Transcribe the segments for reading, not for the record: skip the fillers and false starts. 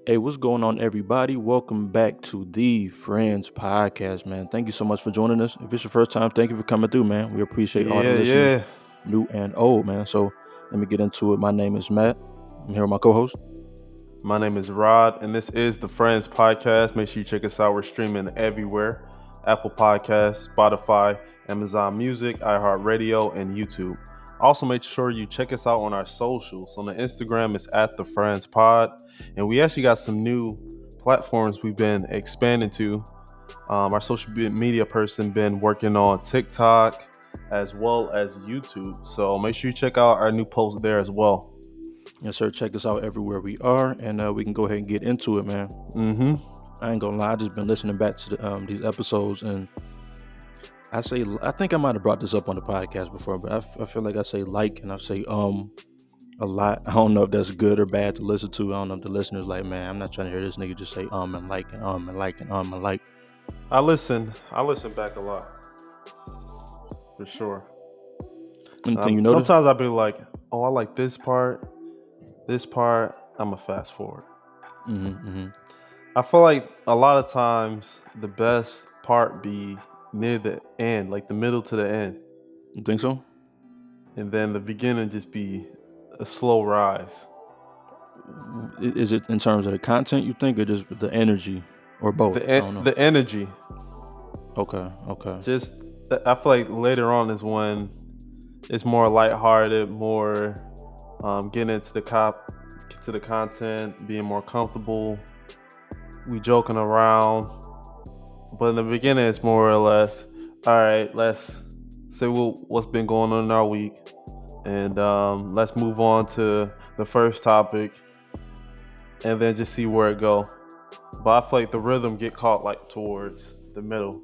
Hey, what's going on, everybody? Welcome back to the Friends Podcast, man. Thank you so much for joining us. If it's your first time, thank you for coming through, man. We appreciate all the Yeah, listeners, yeah. new and old, man. So let me get into it. My name is Matt. I'm here with my co-host. My name is Rod, and this is the Friends Podcast. Make sure you check us out. We're streaming everywhere: Apple Podcasts, Spotify, Amazon Music, iHeartRadio, and YouTube. Also, make sure you check us out on our socials. On the Instagram, it's at the Friends Pod, and we actually got some new platforms we've been expanding to. Our social media person been working on TikTok as well as YouTube. So make sure you check out our new post there as well. Yes, sir. Check us out everywhere we are, and we can go ahead and get into it, man. Mm-hmm. I ain't gonna lie, I just been listening back to these episodes, and I think I might have brought this up on the podcast before, but I feel like I say like and I say a lot. I don't know if that's good or bad to listen to. I don't know if the listeners like, man, I'm not trying to hear this nigga just say and like and like and like. I listen back a lot for sure. Anything you notice? Sometimes I'll be like, oh, I like this part. I'm a fast forward. Mm-hmm. I feel like a lot of times the best part be near the end, like the middle to the end, You think so? and then the beginning just be a slow rise. Is it in terms of the content you think, or just the energy, or both? I don't know. The energy. Okay. Just I feel like later on is when it's more lighthearted, more getting into the content, being more comfortable. We joking around, but in the beginning it's more or less, all right, let's say what's been going on in our week, and let's move on to the first topic, and then just see where it go. But I feel like the rhythm get caught like towards the middle.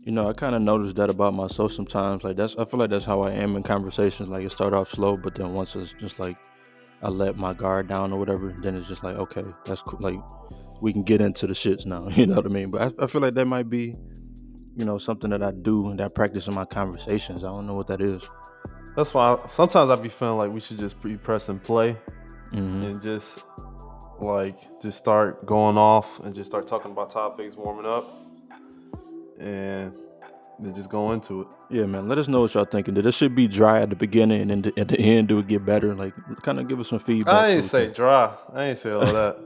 You know, I kind of noticed that about myself sometimes. Like I feel like that's how I am in conversations. Like it start off slow, but then once it's just like I let my guard down or whatever, then it's just like, okay, that's cool. Like we can get into the shits now. You know what I mean? But I feel like that might be, something that I do and that I practice in my conversations. I don't know what that is. That's why sometimes I be feeling like we should just be pressing play Mm-hmm. and just start going off and just start talking about topics, warming up, and then just go into it. Yeah, man. Let us know what y'all thinking. Did this should be dry at the beginning and then at the end do it get better? Like, kind of give us some feedback. I ain't say dry. I ain't say all that.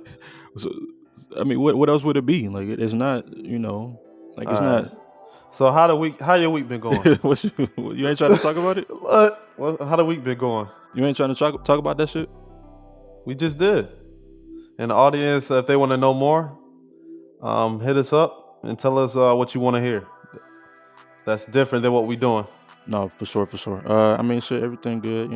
So, I mean, what else would it be? Like, it's not, like it's All not. right. So how your week been going? You ain't trying to talk about it? What? How the week been going? You ain't trying to talk about that shit? We just did. And the audience, if they want to know more, hit us up and tell us what you want to hear. That's different than what we doing. No, for sure. I mean, shit, everything good,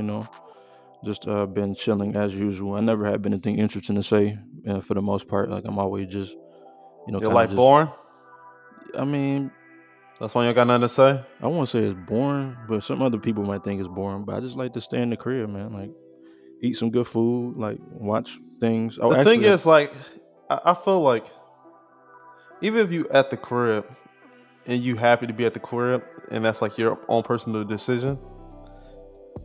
Just been chilling as usual. I never had anything interesting to say, for the most part. Like I'm always just, Your kind of life just. boring? I mean, That's why you got nothing to say? I won't say it's boring, but some other people might think it's boring. But I just like to stay in the crib, man. Like eat some good food, like watch things. Oh, The thing actually, is, like, I feel like even if you at the crib and you happy to be at the crib and that's like your own personal decision,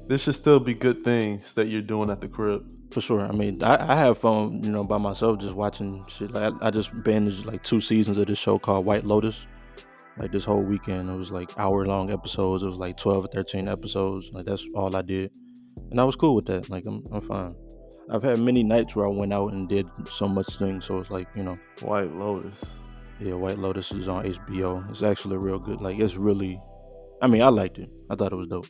there should still be good things that you're doing at the crib. for sure. I mean, I have fun, by myself just watching shit. Like I just binged like 2 seasons of this show called White Lotus. Like this whole weekend, it was like hour-long episodes. It was like 12 or 13 episodes. Like that's all I did, and I was cool with that. Like I'm fine. I've had many nights where I went out and did so much things. So it's like, White Lotus. yeah, White Lotus is on HBO. It's actually real good. Like it's really, I mean, I liked it. I thought it was dope.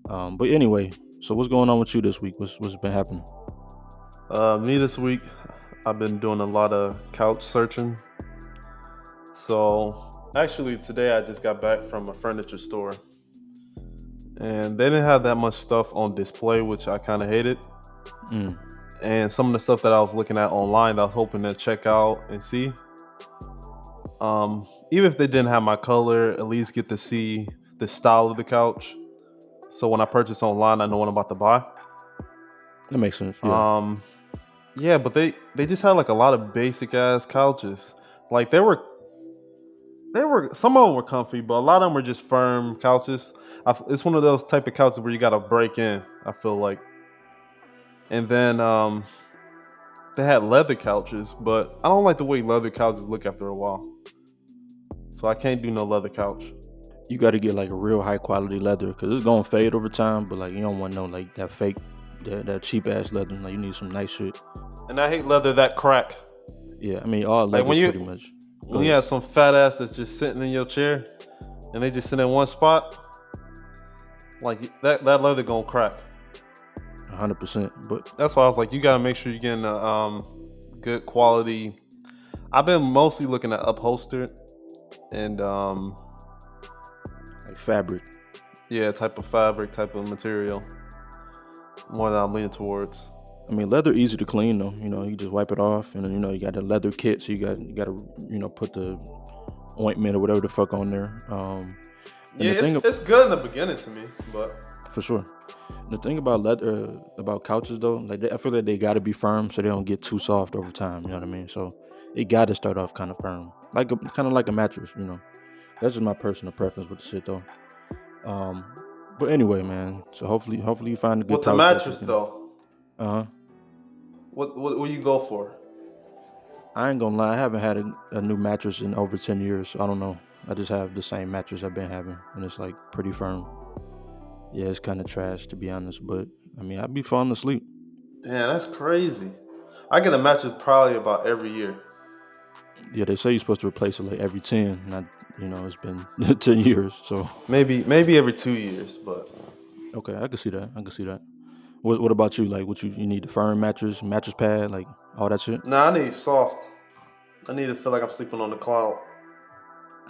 But anyway, so what's going on with you this week? What's been happening? Me this week, I've been doing a lot of couch searching. So actually today I just got back from a furniture store and they didn't have that much stuff on display, which I kind of hated. And some of the stuff that I was looking at online that I was hoping to check out and see, even if they didn't have my color, at least get to see the style of the couch. So when I purchase online, I know what I'm about to buy. That makes sense. Yeah. Yeah, but they just had like a lot of basic ass couches. Like they were some of them were comfy, but a lot of them were just firm couches. It's one of those type of couches where you gotta break in, I feel like. And then They had leather couches, but I don't like the way leather couches look after a while. So I can't do no leather couch. You got to get like a real high quality leather because it's gonna fade over time. But like you don't want no like that fake, that cheap ass leather. Like you need some nice shit. And I hate leather that crack. Yeah, I mean all Like leather pretty much. Go when you ahead. have some fat ass that's just sitting in your chair and they just sit in one spot, like that leather gonna crack. 100%. But That's why I was like, you gotta make sure you're getting a good quality. I've been mostly looking at upholstered and like fabric. yeah, type of fabric, type of material. More than I'm leaning towards. I mean, leather easy to clean though. You know, you just wipe it off, and then you got the leather kit, so you got to put the ointment or whatever the fuck on there. And Yeah, the thing it's good in the beginning to me, but for sure. The thing about leather, about couches though, like I feel like they got to be firm so they don't get too soft over time. You know what I mean? So it got to start off kind of firm, like kind of like a mattress. That's just my personal preference with the shit though. Um, but anyway, man. So hopefully you find a good with the couch that you mattress can. though, Uh huh. what you go for? I ain't gonna lie, I haven't had a new mattress in over 10 years, so I don't know. I just have the same mattress I've been having, and it's like pretty firm. Yeah, it's kind of trash to be honest, but I mean, I'd be falling asleep. Damn, that's crazy. I get a mattress probably about every year. Yeah, they say you're supposed to replace it like every 10, and it's been 10 years, so Maybe every 2 years, but okay, I can see that. I can see that. What about you? Like, what you need the firm mattress pad, like all that shit? nah, I need soft. I need to feel like I'm sleeping on the cloud.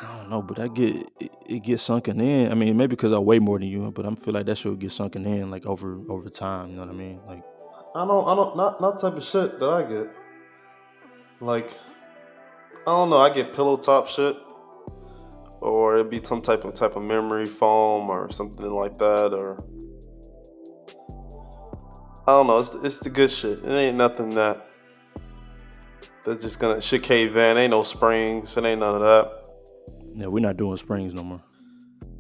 I don't know, but it gets sunken in. I mean, maybe because I weigh more than you, but I feel like that shit would get sunken in like over time. You know what I mean? Like, Not type of shit that I get. Like, I don't know, I get pillow top shit. Or it'd be some type of memory foam or something like that, or I don't know. It's the good shit. It ain't nothing that's just gonna shit cave in. Ain't no springs. It ain't none of that. yeah, we're not doing springs no more.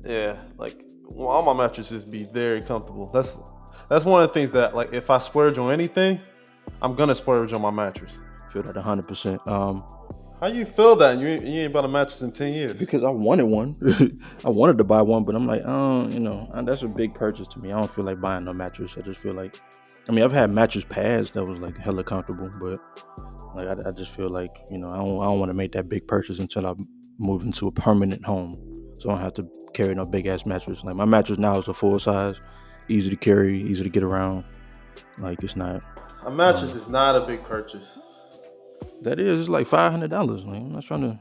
Yeah, like all my mattresses be very comfortable. That's one of the things that, like, if I splurge on anything, I'm gonna splurge on my mattress. Feel that 100%. How you feel that you ain't bought a mattress in 10 years? Because I wanted one. I wanted to buy one, but I'm like, that's a big purchase to me. I don't feel like buying no mattress. I just feel like, I mean, I've had mattress pads that was like hella comfortable, but like I just feel like I don't want to make that big purchase until I move into a permanent home, so I don't have to carry no big ass mattress. Like my mattress now is a full size, easy to carry, easy to get around. Like it's not. A mattress is not a big purchase. That is, it's like $500. Like I'm not trying to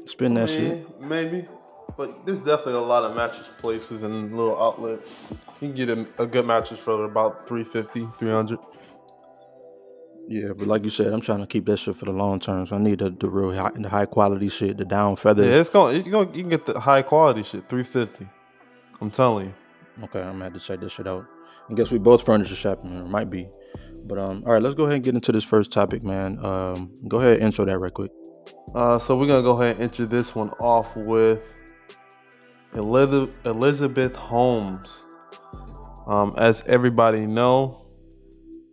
spend I that shit. mean, maybe. But there's definitely a lot of mattress places and little outlets. You can get a good mattress for about $350, $300. Yeah, but like you said, I'm trying to keep that shit for the long term. So I need the real high quality shit, the down feathers. Yeah, you can get the high quality shit, $350. I'm telling you. Okay, I'm gonna have to check this shit out. I guess we both furniture shopping, or might be. But all right, let's go ahead and get into this first topic, man. Go ahead and intro that right quick. So we're gonna go ahead and enter this one off with Elizabeth Holmes. As everybody know,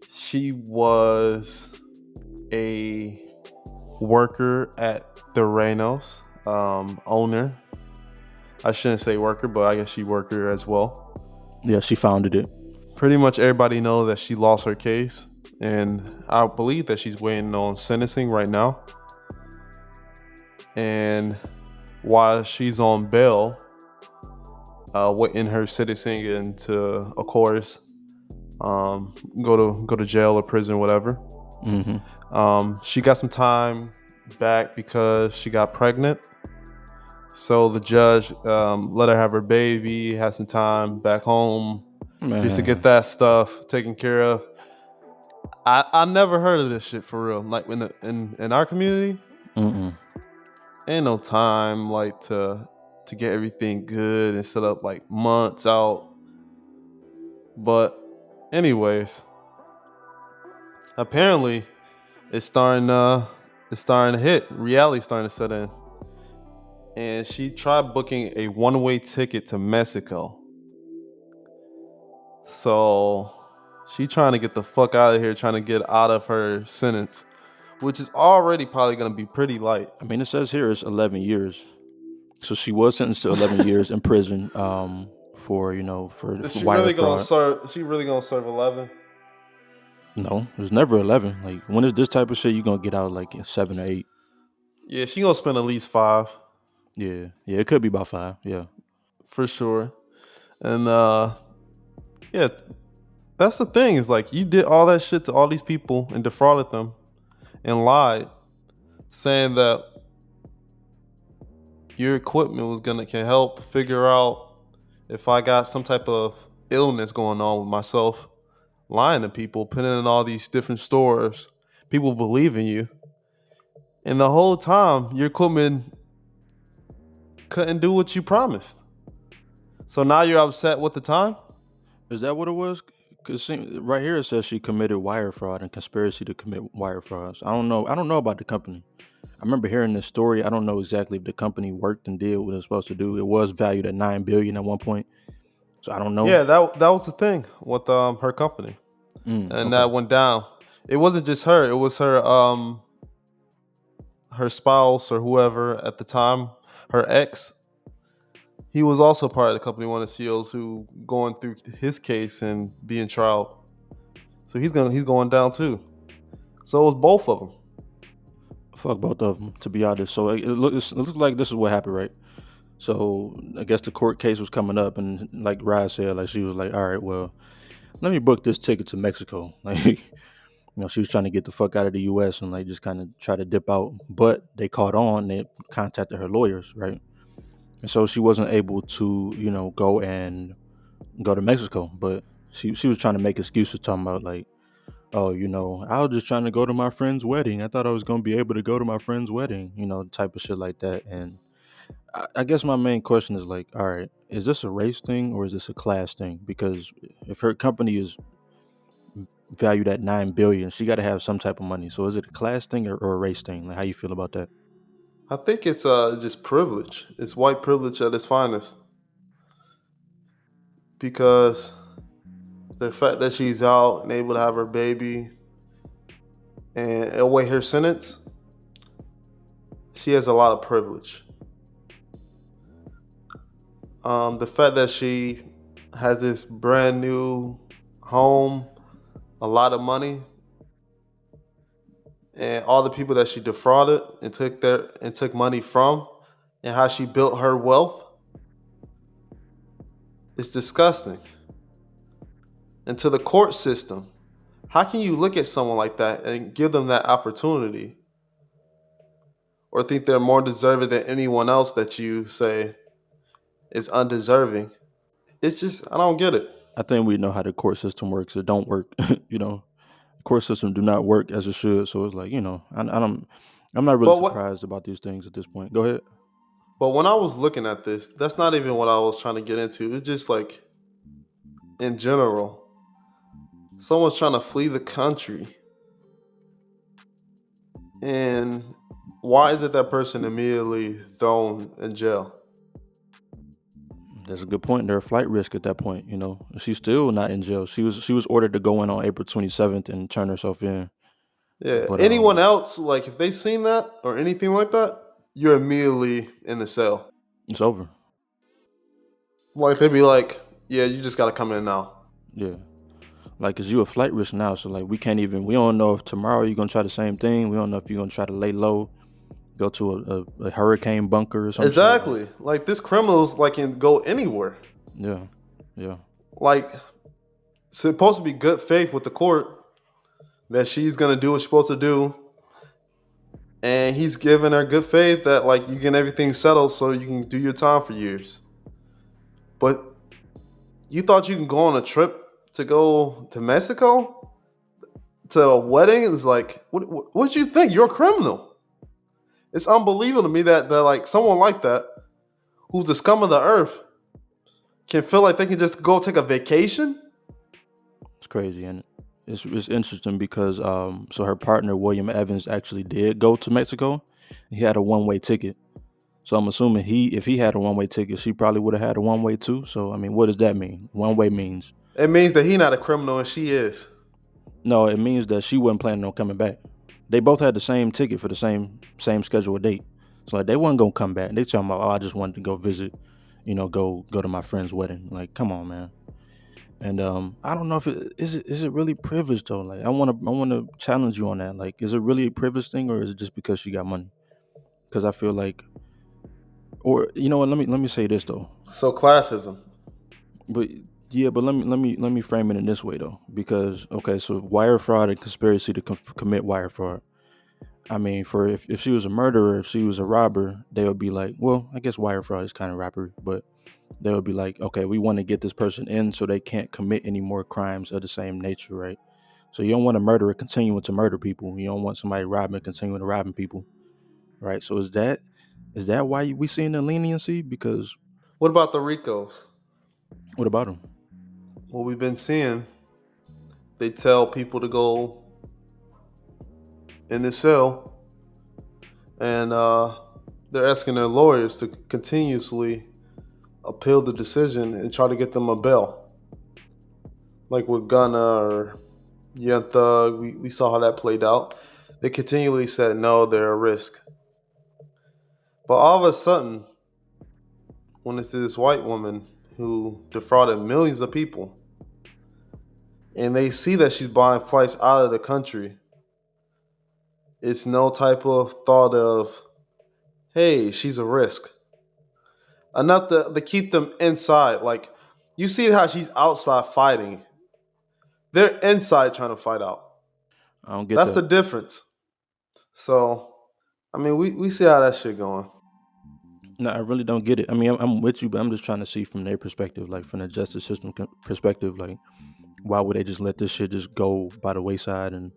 she was a worker at Theranos, owner. I shouldn't say worker, but I guess she worker as well. Yeah, she founded it. Pretty much everybody know that she lost her case, and I believe that she's waiting on sentencing right now. And while she's on bail, waiting her sentencing and to, of course, go to jail or prison, whatever. Mm-hmm. She got some time back because she got pregnant. So the judge let her have her baby, had some time back home, just to get that stuff taken care of. I never heard of this shit for real. Like in our community, ain't no time like to get everything good and set up like months out. But anyways, apparently it's starting to hit. Reality's starting to set in. And she tried booking a one-way ticket to Mexico. So She trying to get the fuck out of here, trying to get out of her sentence, which is already probably going to be pretty light. I mean, it says here it's 11 years. So she was sentenced to 11 years in prison for, for Is she wire really gonna fraud. serve? Is she really gonna serve 11? No, it was never 11. Like, when it's this type of shit, you're going to get out like 7 or 8. Yeah, she gonna spend at least 5 Yeah. Yeah, it could be about 5. Yeah. for sure. And yeah, that's the thing. Is like you did all that shit to all these people and defrauded them and lied, saying that your equipment can help figure out if I got some type of illness going on with myself. Lying to people, putting in all these different stores, people believe in you, and the whole time your equipment couldn't do what you promised. So now you're upset with the time? Is that what it was? Because right here it says she committed wire fraud and conspiracy to commit wire frauds. I don't know. I don't know about the company. I remember hearing this story. I don't know exactly if the company worked and did what it was supposed to do. It was valued at $9 billion at one point. So I don't know. Yeah, that was the thing with her company, and Okay. that went down. It wasn't just her; it was her spouse or whoever at the time, her ex. He was also part of the company, one of the CEOs who going through his case and being tried. So he's going down too. So it was both of them. Fuck both of them, to be honest. So it looks like this is what happened, right? So I guess the court case was coming up, and like Ryan said, like she was like, "All right, well, let me book this ticket to Mexico." Like, she was trying to get the fuck out of the U.S. and like just kind of try to dip out, but they caught on. They contacted her lawyers, right? And so she wasn't able to, go to Mexico. But she was trying to make excuses, talking about like, oh, I was just trying to go to my friend's wedding. I thought I was gonna be able to go to my friend's wedding, type of shit like that. And I guess my main question is like, all right, is this a race thing or is this a class thing? Because if her company is valued at 9 billion, she got to have some type of money. So is it a class thing or a race thing? Like, how you feel about that? I think it's just privilege. It's white privilege at its finest. Because the fact that she's out and able to have her baby and await her sentence, she has a lot of privilege. The fact that she has this brand new home, a lot of money, and all the people that she defrauded and took money from, and how she built her wealth, is disgusting. And to the court system, how can you look at someone like that and give them that opportunity, or think they're more deserving than anyone else that you say is undeserving? It's just, I don't get it. I think we know how the court system works. It don't work. The court system do not work as it should. So it's like, I'm not really But what? surprised about these things at this point. Go ahead. But when I was looking at this, that's not even what I was trying to get into. It's just like, in general, someone's trying to flee the country, and why is it that person immediately thrown in jail? That's a good point. They're a flight risk at that point. She's still not in jail. She was ordered to go in on April 27th and turn herself in. Yeah, But anyone else, like if they seen that or anything like that, you're immediately in the cell. it's over. Like they'd be like, yeah, you just gotta come in now. Yeah. Like, cause you a flight risk now, so like we don't know if tomorrow you're gonna try the same thing. We don't know if you're gonna try to lay low, go to a hurricane bunker or something. Exactly. Like this criminal's like can go anywhere. Yeah, yeah. Like it's supposed to be good faith with the court that she's gonna do what she's supposed to do, and he's giving her good faith that like you get everything settled so you can do your time for years. But you thought you can go on a trip to go to Mexico to a wedding? It's like, what you think? You're a criminal. It's unbelievable to me that like someone like that, who's the scum of the earth, can feel like they can just go take a vacation. It's crazy, and it's interesting because so her partner William Evans actually did go to Mexico. He had a one-way ticket, so I'm assuming if he had a one-way ticket, she probably would have had a one-way too. So I mean, what does that mean? One-way means It means that he not a criminal and she is. No, it means that she wasn't planning on coming back. They both had the same ticket for the same scheduled date. So like they wasn't gonna come back. They talking about, oh, I just wanted to go visit, go to my friend's wedding. Like, come on, man. And I don't know if it really privileged though. Like I wanna challenge you on that. Like, is it really a privileged thing, or is it just because she got money? Because I feel like, or you know what? Let me say this though. So classism. But yeah, but let me frame it in this way though, because okay, so wire fraud and conspiracy to commit wire fraud. I mean, for if she was a murderer, if she was a robber, they would be like, well, I guess wire fraud is kind of robbery, but they would be like, okay, we want to get this person in so they can't commit any more crimes of the same nature, right? So you don't want a murderer continuing to murder people. You don't want somebody robbing continuing to robbing people, right? So is that why we seeing the leniency? Because What about the Ricos? what about them? What we've been seeing, they tell people to go in the cell, and they're asking their lawyers to continuously appeal the decision and try to get them a bail. Like with Gunna or Young Thug, we saw how that played out. They continually said no, they're a risk. But all of a sudden, when it's this white woman who defrauded millions of people, and they see that she's buying flights out of the country, it's no type of thought of, hey, she's a risk. Enough to keep them inside. Like, you see how she's outside fighting. They're inside trying to fight out. I don't get That's the that. difference. So, I mean, we see how that shit going. No, I really don't get it. I mean, I'm with you, but I'm just trying to see from their perspective, like from the justice system perspective, like why would they just let this shit just go by the wayside and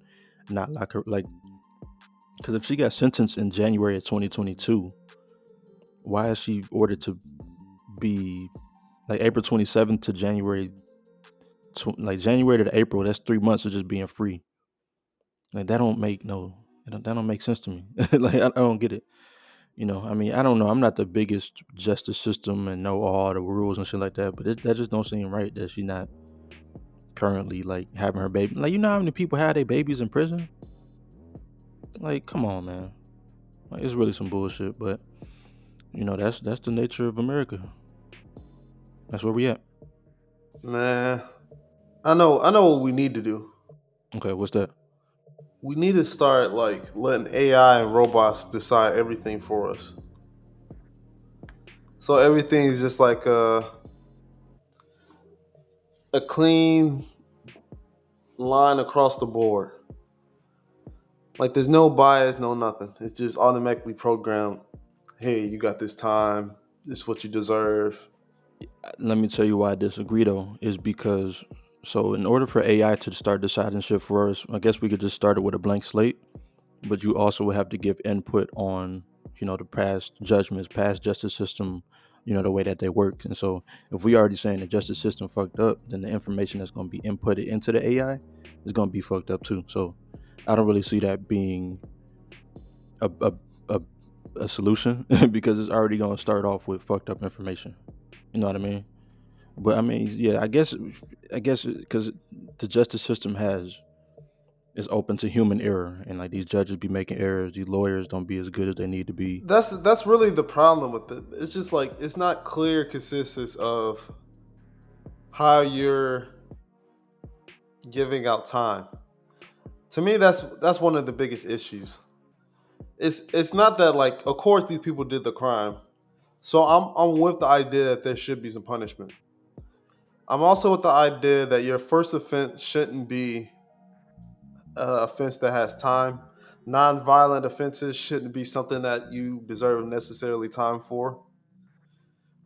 not lock her? Like, because if she got sentenced in January of 2022, why is she ordered to be like April 27th to January, like January to April? That's 3 months of just being free. Like that don't make no, that don't make sense to me. Like I don't get it. I mean, I don't know. I'm not the biggest justice system and know all the rules and shit like that, but that just don't seem right that she not currently like having her baby. Like, how many people had their babies in prison? Like, come on, man. Like, it's really some bullshit. But that's the nature of America. That's where we at. Man, I know what we need to do. Okay, what's that? We need to start like letting AI and robots decide everything for us. So everything is just like a clean line across the board. Like there's no bias, no nothing. It's just automatically programmed. Hey, you got this time. This is what you deserve. Let me tell you why I disagree though. Is because so in order for AI to start deciding shit for us, I guess we could just start it with a blank slate. But you also would have to give input on the past judgments, past justice system, the way that they work. And so if we already saying the justice system fucked up, then the information that's going to be inputted into the AI is going to be fucked up too. So I don't really see that being a a, a solution because it's already going to start off with fucked up information. You know what I mean? But I mean, yeah, I guess because the justice system is open to human error, and like these judges be making errors, these lawyers don't be as good as they need to be. That's really the problem with it. It's just like it's not clear consistency of how you're giving out time. To me, that's one of the biggest issues. It's not that like of course these people did the crime. So I'm with the idea that there should be some punishment. I'm also with the idea that your first offense shouldn't be an offense that has time. Non-violent offenses shouldn't be something that you deserve necessarily time for.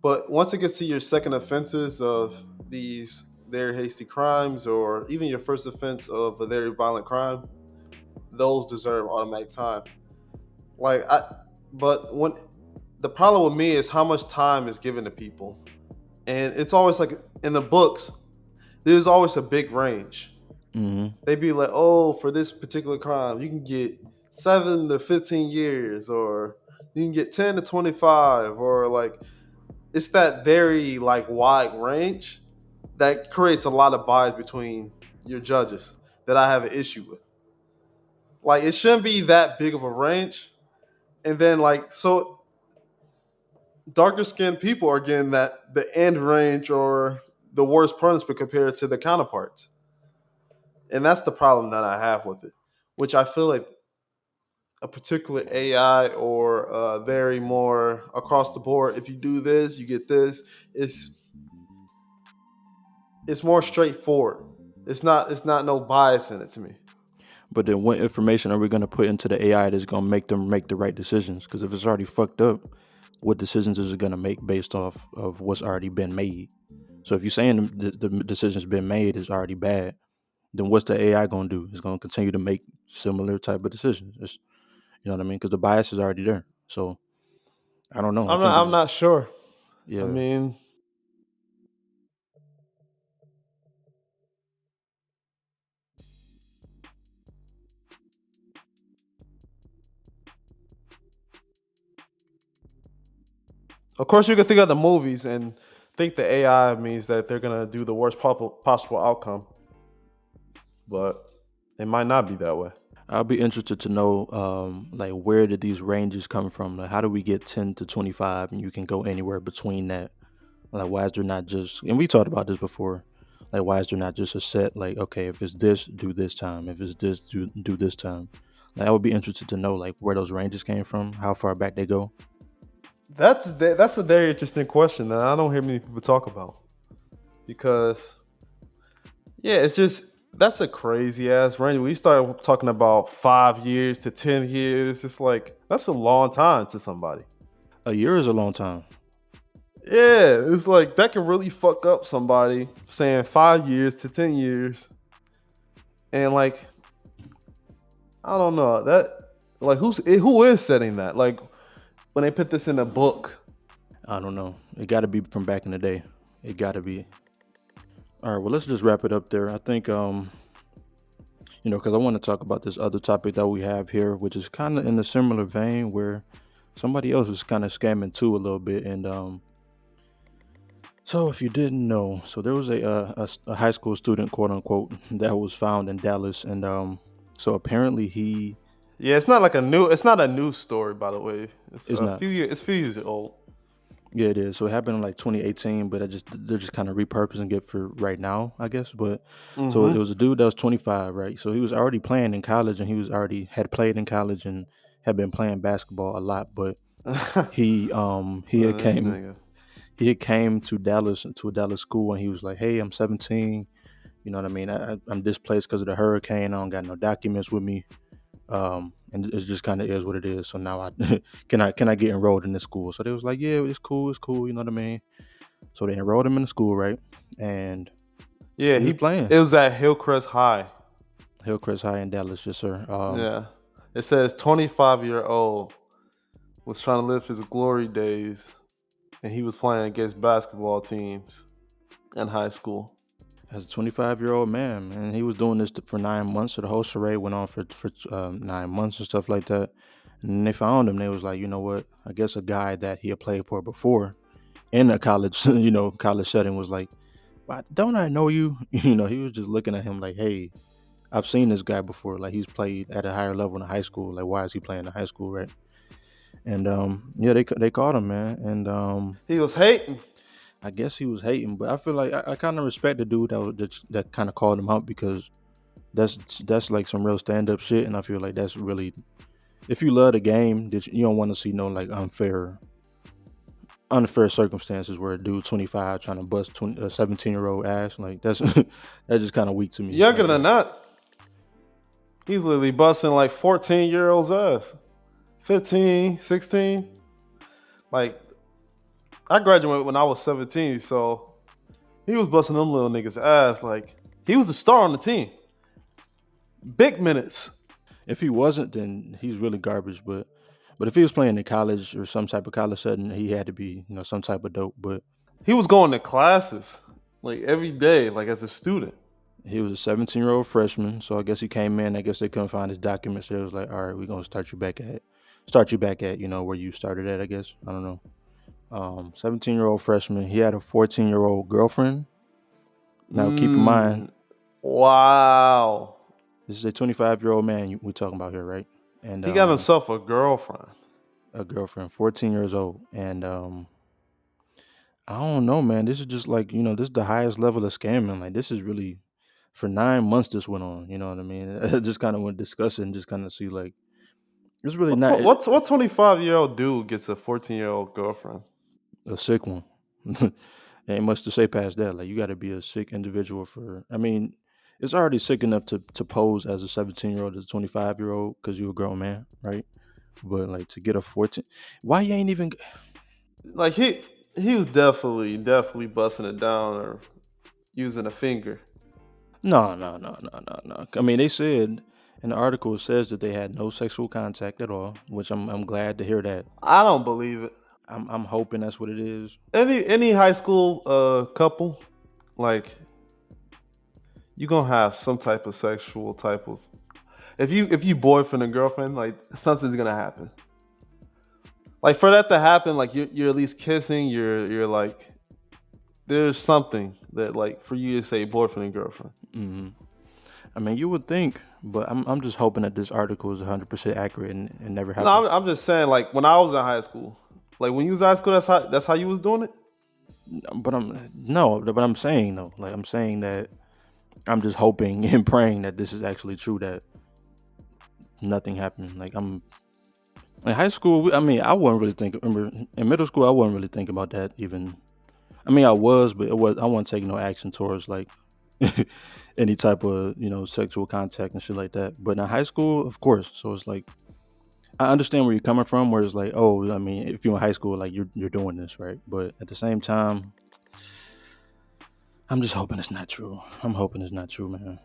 But once it gets to your second offenses of these very hasty crimes, or even your first offense of a very violent crime, those deserve automatic time. Like but when the problem with me is how much time is given to people, and it's always like in the books, there's always a big range. Hmm. They'd be like, oh, for this particular crime, you can get 7 to 15 years, or you can get 10 to 25, or like it's that very like wide range that creates a lot of bias between your judges that I have an issue with. Like it shouldn't be that big of a range. And then like so darker skinned people are getting that the end range or the worst punishment compared to the counterparts. And that's the problem that I have with it. Which I feel like a particular AI or very more across the board. If you do this, you get this. It's it's more straightforward. It's not no bias in it to me. But then, what information are we gonna put into the AI that's gonna make them make the right decisions? Because if it's already fucked up, what decisions is it gonna make based off of what's already been made? So if you're saying the decision's been made is already bad, then what's the AI gonna do? It's gonna continue to make similar type of decisions. You know what I mean? Because the bias is already there. So I don't know. I I'm think not it's I'm just not sure. I yeah. mean, of course you can think of the movies and think the AI means that they're gonna do the worst possible outcome, but it might not be that way. I'll be interested to know, like, where did these ranges come from? Like, how do we get 10 to 25, and you can go anywhere between that? Like, why is there not just? And we talked about this before. Like, why is there not just a set? Like, okay, if it's this, do this time. If it's this, do this time. Like, I would be interested to know, like, where those ranges came from, how far back they go. That's a very interesting question that I don't hear many people talk about because yeah, it's just that's a crazy ass range. We start talking about 5 years to 10 years. It's like that's a long time to somebody. A year is a long time. Yeah, it's like that can really fuck up somebody saying 5 years to 10 years, and like I don't know that like who is setting that like when they put this in a book. I don't know. It got to be from back in the day. It got to be. All right. Well, let's just wrap it up there. I think because I want to talk about this other topic that we have here, which is kind of in a similar vein where somebody else is kind of scamming too a little bit. And so if you didn't know, so there was a high school student, quote unquote, that was found in Dallas, and so apparently he Yeah, it's not a new story by the way. It's is not. a few years old. Yeah, it is. So it happened in like 2018, but they're just kind of repurposing it for right now, I guess. But so it Mm-hmm. was a dude that was 25, right? So he was already playing in college, and he was already had played in college and had been playing basketball a lot. But he had This came nigga. he had came to Dallas to a Dallas school, and he was like, "Hey, I'm 17. You know what I mean? I'm displaced because of the hurricane. I don't got no documents with me. And it just kind of is what it is. So now I can I get enrolled in this school?" So they was like, "Yeah, it's cool. You know what I mean?" So they enrolled him in the school, right? And Yeah, he was he playing it was at Hillcrest High. Hillcrest High in Dallas, yes sir. Yeah. It says 25-year-old was trying to live his glory days and he was playing against basketball teams in high school. As a 25-year-old man, and he was doing this for 9 months. So the whole charade went on for 9 months and stuff like that. And then they found him. They was like, you know what? I guess a guy that he had played for before in a college, college setting was like, "Why don't I know you?" He was just looking at him like, "Hey, I've seen this guy before. Like he's played at a higher level in high school. Like why is he playing in high school, right?" And yeah, they caught him, man. And He was hating. I guess he was hating, but I feel like I kind of respect the dude that kind of called him out because that's like some real stand up shit, and I feel like that's really if you love the game, that you don't want to see no like unfair circumstances where a dude 25 trying to bust 17-year-old ass like that's that's just kind of weak to me. Younger Like than that. He's literally busting like 14-year-olds ass. 15, 16. Like I graduated when I was 17, so he was busting them little niggas ass like he was the star on the team. Big minutes. if he wasn't, then he's really garbage. But if he was playing in college or some type of college setting, he had to be some type of dope. But He was going to classes like every day, like as a student. he was a 17-year-old freshman, so I guess he came in. I guess they couldn't find his documents. So it was like, all right, we're gonna start you back at where you started at. I guess I don't know. 17-year-old freshman. He had a 14-year-old girlfriend, Now, keep in mind, Wow. this is a 25-year-old man we're talking about here, right? And He got himself a girlfriend. a girlfriend, 14 years old, and I don't know, man. This is just like this is the highest level of scamming. Like this is really for 9 months. This went on. You know what I mean? I just kind of want to discuss it and just kind of see like it's really not What 25-year-old dude gets a 14-year-old girlfriend? a sick one. Ain't much to say past that. Like you got to be a sick individual for. I mean, it's already sick enough to pose as a 17-year-old, as a 25-year-old, because you're a grown man, right? But like to get a 14, why you ain't even? Like he was definitely busting it down or using a finger. No, no, no, no, no, no. I mean, they said in the article it says that they had no sexual contact at all, which I'm glad to hear that. I don't believe it. I'm hoping that's what it is. Any high school couple, like you gonna have some type of sexual type of if you boyfriend and girlfriend, like something's gonna happen. Like for that to happen, like you're at least kissing, you're like there's something that like for you to say boyfriend and girlfriend. Hmm. I mean, you would think, but I'm just hoping that this article is 100% accurate and never No, happened. I'm just saying like when I was in high school, like when you was in high school, that's how you was doing it. But I'm no, but I'm saying though, like I'm saying that I'm just hoping and praying that this is actually true, that nothing happened. Like I'm in high school. I mean, I wasn't really thinking. Remember in middle school, I wasn't really thinking about that even. I mean, I was, but I wasn't taking no action towards like any type of sexual contact and shit like that. But in high school, of course. So it's like I understand where you're coming from. Where it's like, oh, I mean, if you're in high school, like you're doing this, right? But at the same time, I'm just hoping it's not true. I'm hoping it's not true, man.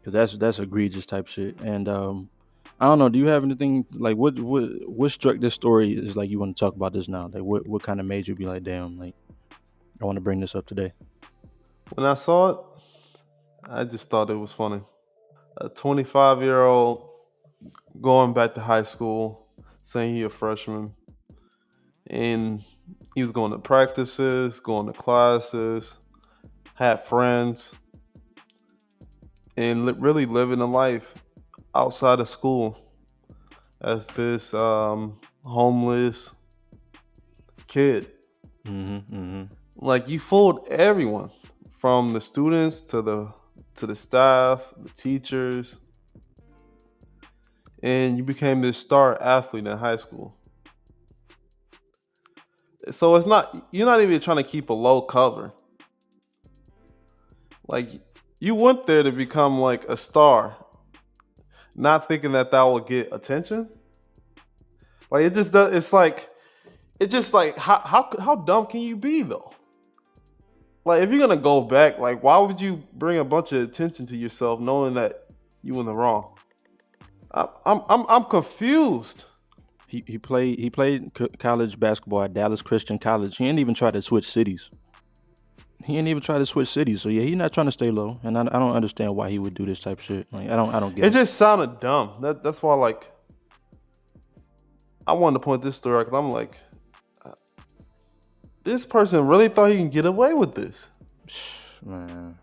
Because that's egregious type shit. And I don't know. Do you have anything like what struck this story is like you want to talk about this now? Like what kind of made you be like, damn, like I want to bring this up today? When I saw it, I just thought it was funny. A 25-year-old going back to high school, saying he a freshman, and he was going to practices, going to classes, had friends, and really living a life outside of school as this homeless kid. Mm-hmm. Mm-hmm. Like you fooled everyone, from the students to the staff, the teachers, and you became this star athlete in high school. So you're not even trying to keep a low cover. Like you went there to become like a star, not thinking that will get attention. Like it just does. It's just like how dumb can you be though? Like if you're gonna go back, like why would you bring a bunch of attention to yourself knowing that you in the wrong? I'm confused. He played college basketball at Dallas Christian College. He didn't even try to switch cities. So yeah, he's not trying to stay low, and I don't understand why he would do this type of shit. Like I don't get It it. just sounded dumb. That's why like I wanted to point this story out because I'm like, this person really thought he can get away with this. Man.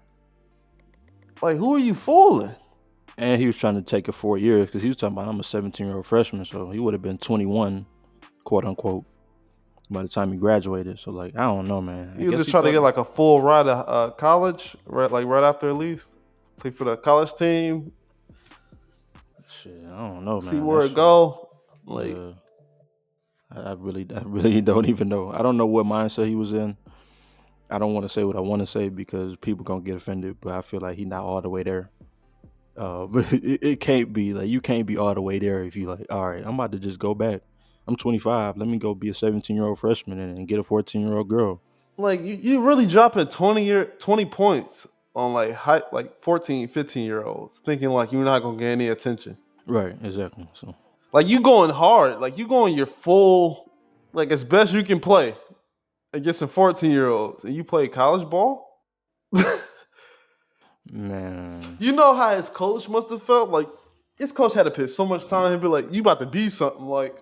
Like who are you fooling? And he was trying to take it 4 years because he was talking about I'm a 17-year-old freshman, so he would have been 21, quote unquote, by the time he graduated. So like I don't know, man. I He was guess just he trying to thought get like a full ride of college, right? Like right after at least play for the college team, shit. I don't know, see man. where That it shit. go. Like Yeah. I really don't even know. I don't know what mindset he was in. I don't want to say what I want to say because people gonna get offended, but I feel like he not all the way there. But it can't be like you can't be all the way there if you like. All right, I'm about to just go back. I'm 25. Let me go be a 17-year-old freshman and get a 14-year-old girl. like you really dropping 20 points on like 14, 15 year olds, thinking like you're not gonna get any attention. Right, exactly. So Like you going hard, like you going your full, like as best you can play against some 14-year olds, and you play college ball. man, You know how his coach must have felt? Like his coach had to put so much time. He'd be like, "You about to be something." Like,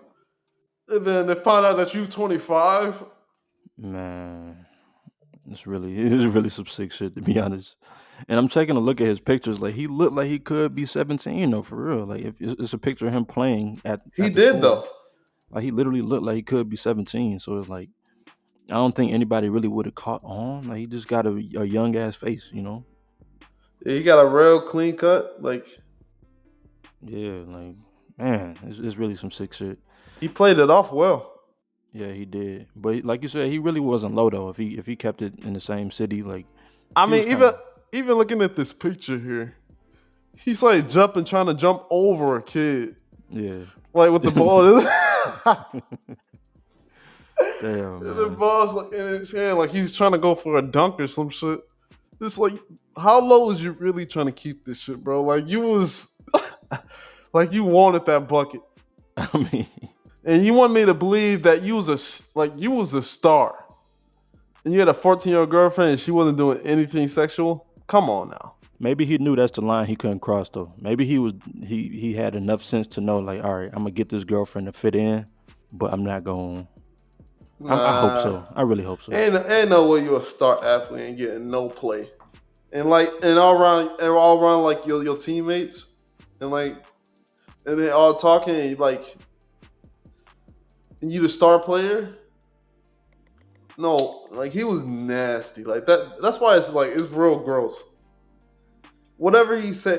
and then they find out that you 25. man, It's really some sick shit, to be honest. And I'm taking a look at his pictures. Like, he looked like he could be 17 though, for real. Like, if it's a picture of him playing He at the did school, though. like he literally looked like he could be 17. So it's like, I don't think anybody really would have caught on. Like, he just got a young ass face, you know. Yeah, he got a real clean cut. Like Yeah, like, man, it's really some sick shit. he played it off well. Yeah, he did. But like you said, he really wasn't low though. If he kept it in the same city, like, I he was mean, kind of. even looking at this picture here, he's like trying to jump over a kid, Yeah. like with the ball. Damn, The man. ball's like in his hand, like he's trying to go for a dunk or some shit. It's like, how low is you really trying to keep this shit, bro? Like you was, like you wanted that bucket, I mean, and you want me to believe that you was a star, and you had a 14-year-old girlfriend, and she wasn't doing anything sexual. Come on now. maybe he knew that's the line he couldn't cross though. Maybe he had enough sense to know, like, all right, I'm gonna get this girlfriend to fit in, but I'm not going. I hope Nah, so. I really hope so. ain't no way you're a star athlete and getting no play, and like and all around like your teammates, and like and they all talking and like and you the star player. No, like he was nasty. Like that. That's why it's like it's real gross. Whatever he said,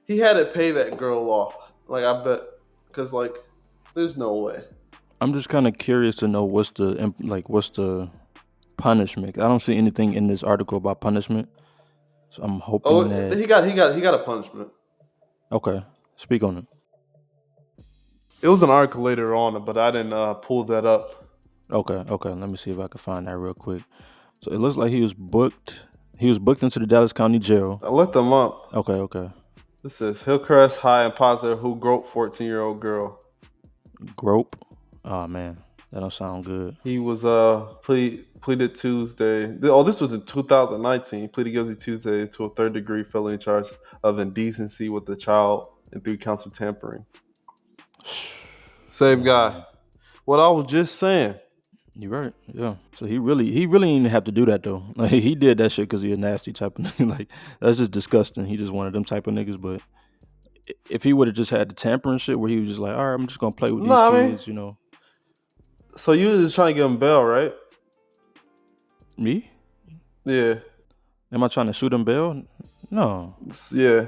he had to pay that girl off. Like I bet, because like there's no way. I'm just kind of curious to know what's the punishment. I don't see anything in this article about punishment, so I'm hoping Oh, that. he got a punishment. Okay, speak on it. It was an article later on, but I didn't pull that up. Okay. Let me see if I can find that real quick. So it looks like he was booked. He was booked into the Dallas County Jail. I looked them up. Okay. This is Hillcrest High and Positive who groped 14-year-old girl. Grope. Oh man, that don't sound good. He was pleaded Tuesday. Oh, this was in 2019. Pleaded guilty Tuesday to a third-degree felony charge of indecency with the child and 3 counts of tampering. Same guy. Man, What I was just saying. you're right. Yeah. So he really didn't have to do that though. Like, he did that shit because he a nasty type of nigga. Like, that's just disgusting. He just one of them type of niggas. But if he would have just had the tampering shit where he was just like, all right, I'm just gonna play with No, these I mean, kids, you know. so you was just trying to give him bail, right? Me? Yeah. Am I trying to shoot him bail? No, Yeah.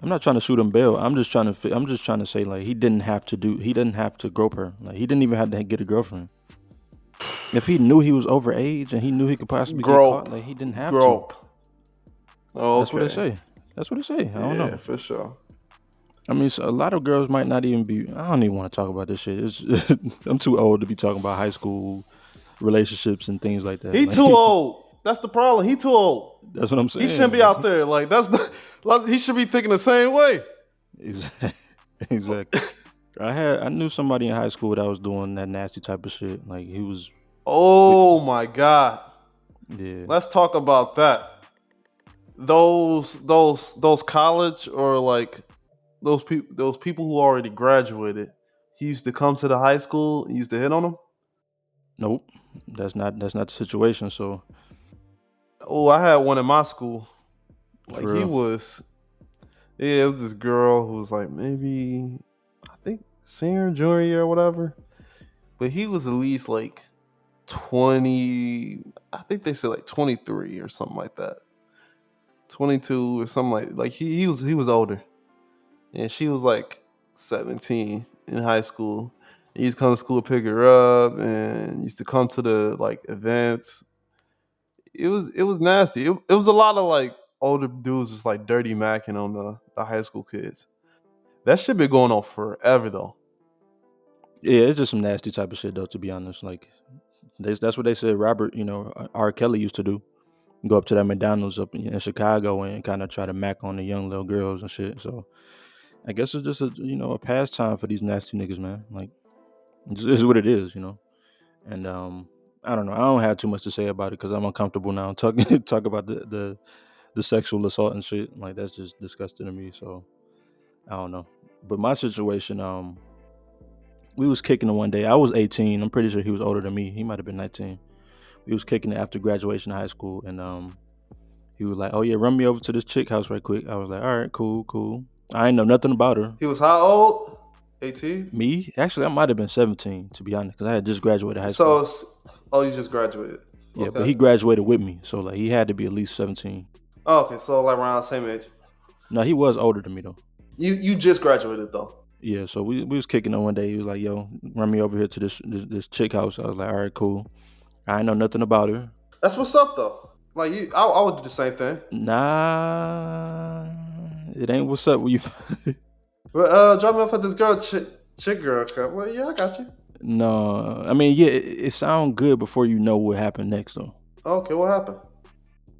I'm not trying to shoot him bail. I'm just trying to say, like, he didn't have to grope her. Like, he didn't even have to get a girlfriend. If he knew he was over age and he knew he could possibly get caught, Grope. like, he didn't have to. Grope. Okay. That's what they say. That's what they say. I don't Yeah, know. for sure. I mean, so a lot of girls might not even be. I don't even want to talk about this shit. I'm too old to be talking about high school relationships and things like that. He Like, too old. That's the problem. He too old. that's what I'm He shouldn't saying. be out there. Like he should be thinking the same way. Exactly. I knew somebody in high school that was doing that nasty type of shit. Like, he was. Oh my God. Yeah. Let's talk about that. Those college or like those people who already graduated. He used to come to the high school and used to hit on them. Nope. That's not the situation. So, Oh, I had one in my school. Like for he real. was, yeah, it was this girl who was like maybe I think senior, junior year or whatever. But he was at least like 20. I think they said like 23 or something like that. 22 or something like he was older, and she was like 17 in high school. He used to come to school to pick her up, and used to come to the like events. It was nasty. It was a lot of like older dudes just like dirty macking on the high school kids. That shit been going on forever though. Yeah, it's just some nasty type of shit though. To be honest, like, that's what they said. Robert, R. Kelly used to do. Go up to that McDonald's up in Chicago and kind of try to mac on the young little girls and shit. So I guess it's just a pastime for these nasty niggas, man. Like, it's what it is. And I don't know. I don't have too much to say about it because I'm uncomfortable now talking talk about the sexual assault and shit. Like, that's just disgusting to me. So I don't know. But my situation, we was kicking it one day. I was 18. I'm pretty sure he was older than me. He might have been 19. we was kicking it after graduation of high school, and he was like, "Oh yeah, run me over to this chick house right quick." I was like, "All right, cool, cool." I ain't know nothing about her. He was how old? 18. Me, actually, I might have been 17 to be honest, because I had just graduated high school. So, oh, you just graduated. Yeah, but Okay. he graduated with me, so like he had to be at least 17. Oh, okay. So like around the same age. No, he was older than me though. You just graduated though. Yeah, so we was kicking it one day. He was like, "Yo, run me over here to this chick house." I was like, "All right, cool." I ain't know nothing about her. That's what's up though. Like I would do the same thing. Nah, it ain't what's up with you. But drop me off at this chick girl. Okay. Well, yeah, I got you. No, I mean, yeah, it sounds good before you know what happened next though. Okay, what happened?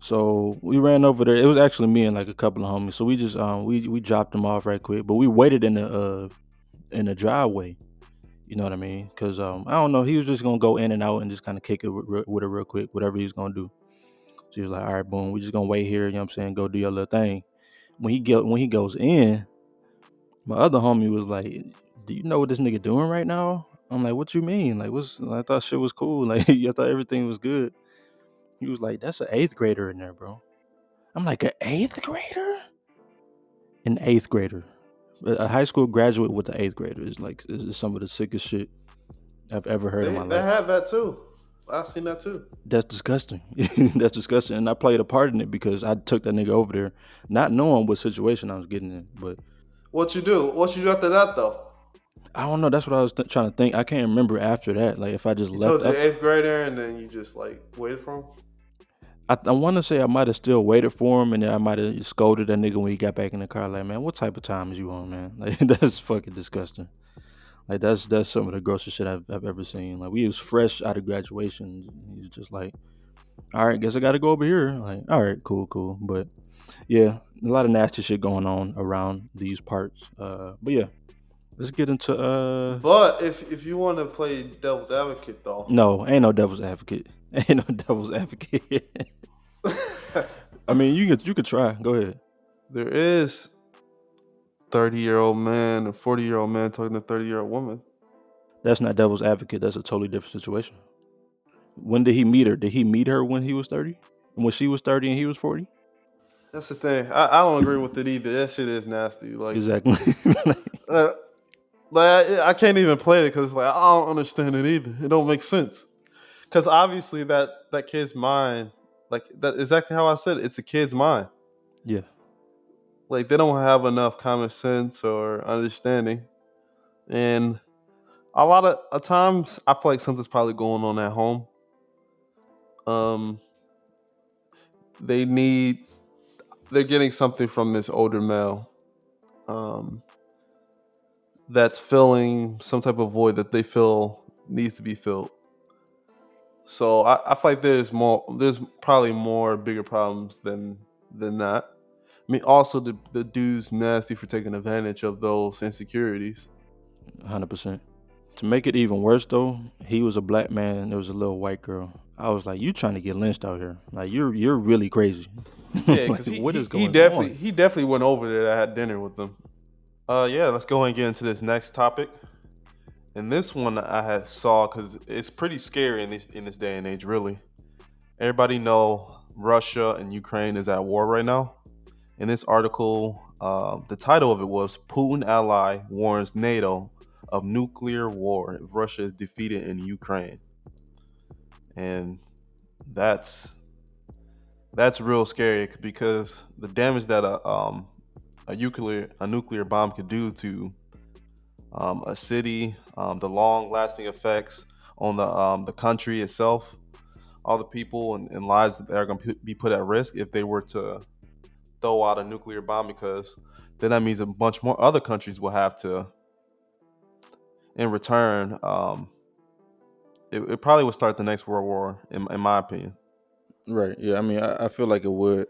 So we ran over there. It was actually me and like a couple of homies. So we just we dropped them off right quick, but we waited in the driveway. You know what I mean? Because I don't know, he was just gonna go in and out and just kind of kick it with her real quick, whatever he was gonna do. So he was like, "All right, boom, we just gonna wait here." You know what I'm saying? Go do your little thing. When he goes in, my other homie was like, "Do you know what this nigga doing right now?" I'm like, "What you mean? Like, what's? I thought shit was cool. Like, I thought everything was good." He was like, "That's an eighth grader in there, bro." I'm like, "An eighth grader? An eighth grader? A high school graduate with the eighth grader is some of the sickest shit I've ever heard in my They life. have that too. I seen that too. That's disgusting. That's disgusting. And I played a part in it because I took that nigga over there, not knowing what situation I was getting in. But What you do? What you do after that though? I don't know. That's what I was trying to think. I can't remember after that. Like if I just You left told your after. eighth grader, and then you just like waited for him. I want to say I might have still waited for him, and then I might have scolded that nigga when he got back in the car. Like, man, what type of time is you on, man? Like that's fucking disgusting. Like that's some of the grossest shit I've ever seen. Like we was fresh out of graduation. He's just like, all right, guess I got to go over here. Like, all right, cool. But yeah, a lot of nasty shit going on around these parts. But yeah, let's get into But if you want to play devil's advocate though, no, ain't no devil's advocate. Ain't no devil's advocate. I mean, you could try. Go ahead. there is 30-year-old man and 40-year-old man talking to 30-year-old woman. That's not devil's advocate. That's a totally different situation. When did he meet her? Did he meet her when he was 30? When she was 30 and he was 40? That's the thing. I don't agree with it either. That shit is nasty. Like, Exactly. uh, I can't even play it because like I don't understand it either. It don't make sense. Because obviously that kid's mind, like that exactly how I said it, it's a kid's mind. Yeah. Like they don't have enough common sense or understanding, and a lot of times I feel like something's probably going on at home. Um, they need they're getting something from this older male. Um, that's filling some type of void that they feel needs to be filled. So I feel like there's probably more bigger problems than that. I mean, also the dude's nasty for taking advantage of those insecurities. 100%. To make it even worse though, he was a black man and there was a little white girl. I was like, you trying to get lynched out here. Like you're really crazy. Yeah, Like because what is he going on? definitely went over there. I had dinner with them. Yeah, let's go and get into this next topic. And this one I had saw because it's pretty scary in this day and age. Really, everybody know Russia and Ukraine is at war right now. In this article, the title of it was "Putin ally warns NATO of nuclear war if Russia is defeated in Ukraine," and that's real scary because the damage that a nuclear bomb could do to a city, the long lasting effects on the country itself, all the people and lives that are going to be put at risk if they were to throw out a nuclear bomb, because then that means a bunch more other countries will have to, in return, it probably would start the next world war, in my opinion. Right. Yeah. I mean, I feel like it would.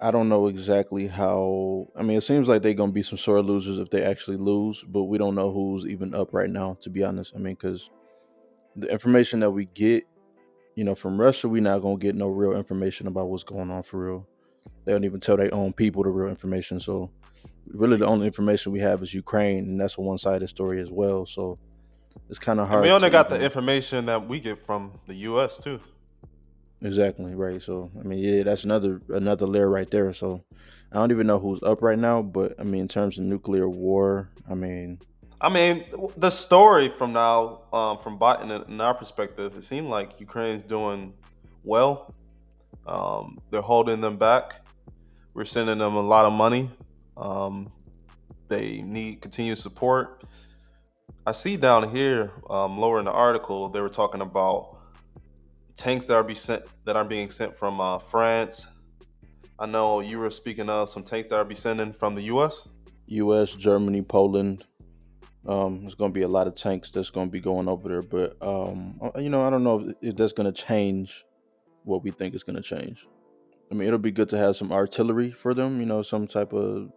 I don't know exactly how. I mean, it seems like they're gonna be some sore losers if they actually lose, but we don't know who's even up right now. To be honest, I mean, because the information that we get, from Russia, we not gonna get no real information about what's going on for real. They don't even tell their own people the real information. So really, the only information we have is Ukraine, and that's a one-sided story as well. So it's kind of And we hard only to got the even. information that we get from the U.S. too. Exactly right. So I mean, yeah, that's another layer right there. So I don't even know who's up right now, but I mean, in terms of nuclear war, I mean, I mean, the story from now, from Biden in our perspective, it seemed like Ukraine's doing well. They're holding them back. We're sending them a lot of money. Um, they need continued support. I see down here, lower in the article, they were talking about tanks that are being sent from France. I know you were speaking of some tanks that are be sending from the U.S. U.S., Germany, Poland. There's going to be a lot of tanks that's going to be going over there, but I don't know if that's going to change what we think is going to change. I mean, it'll be good to have some artillery for them. Some type of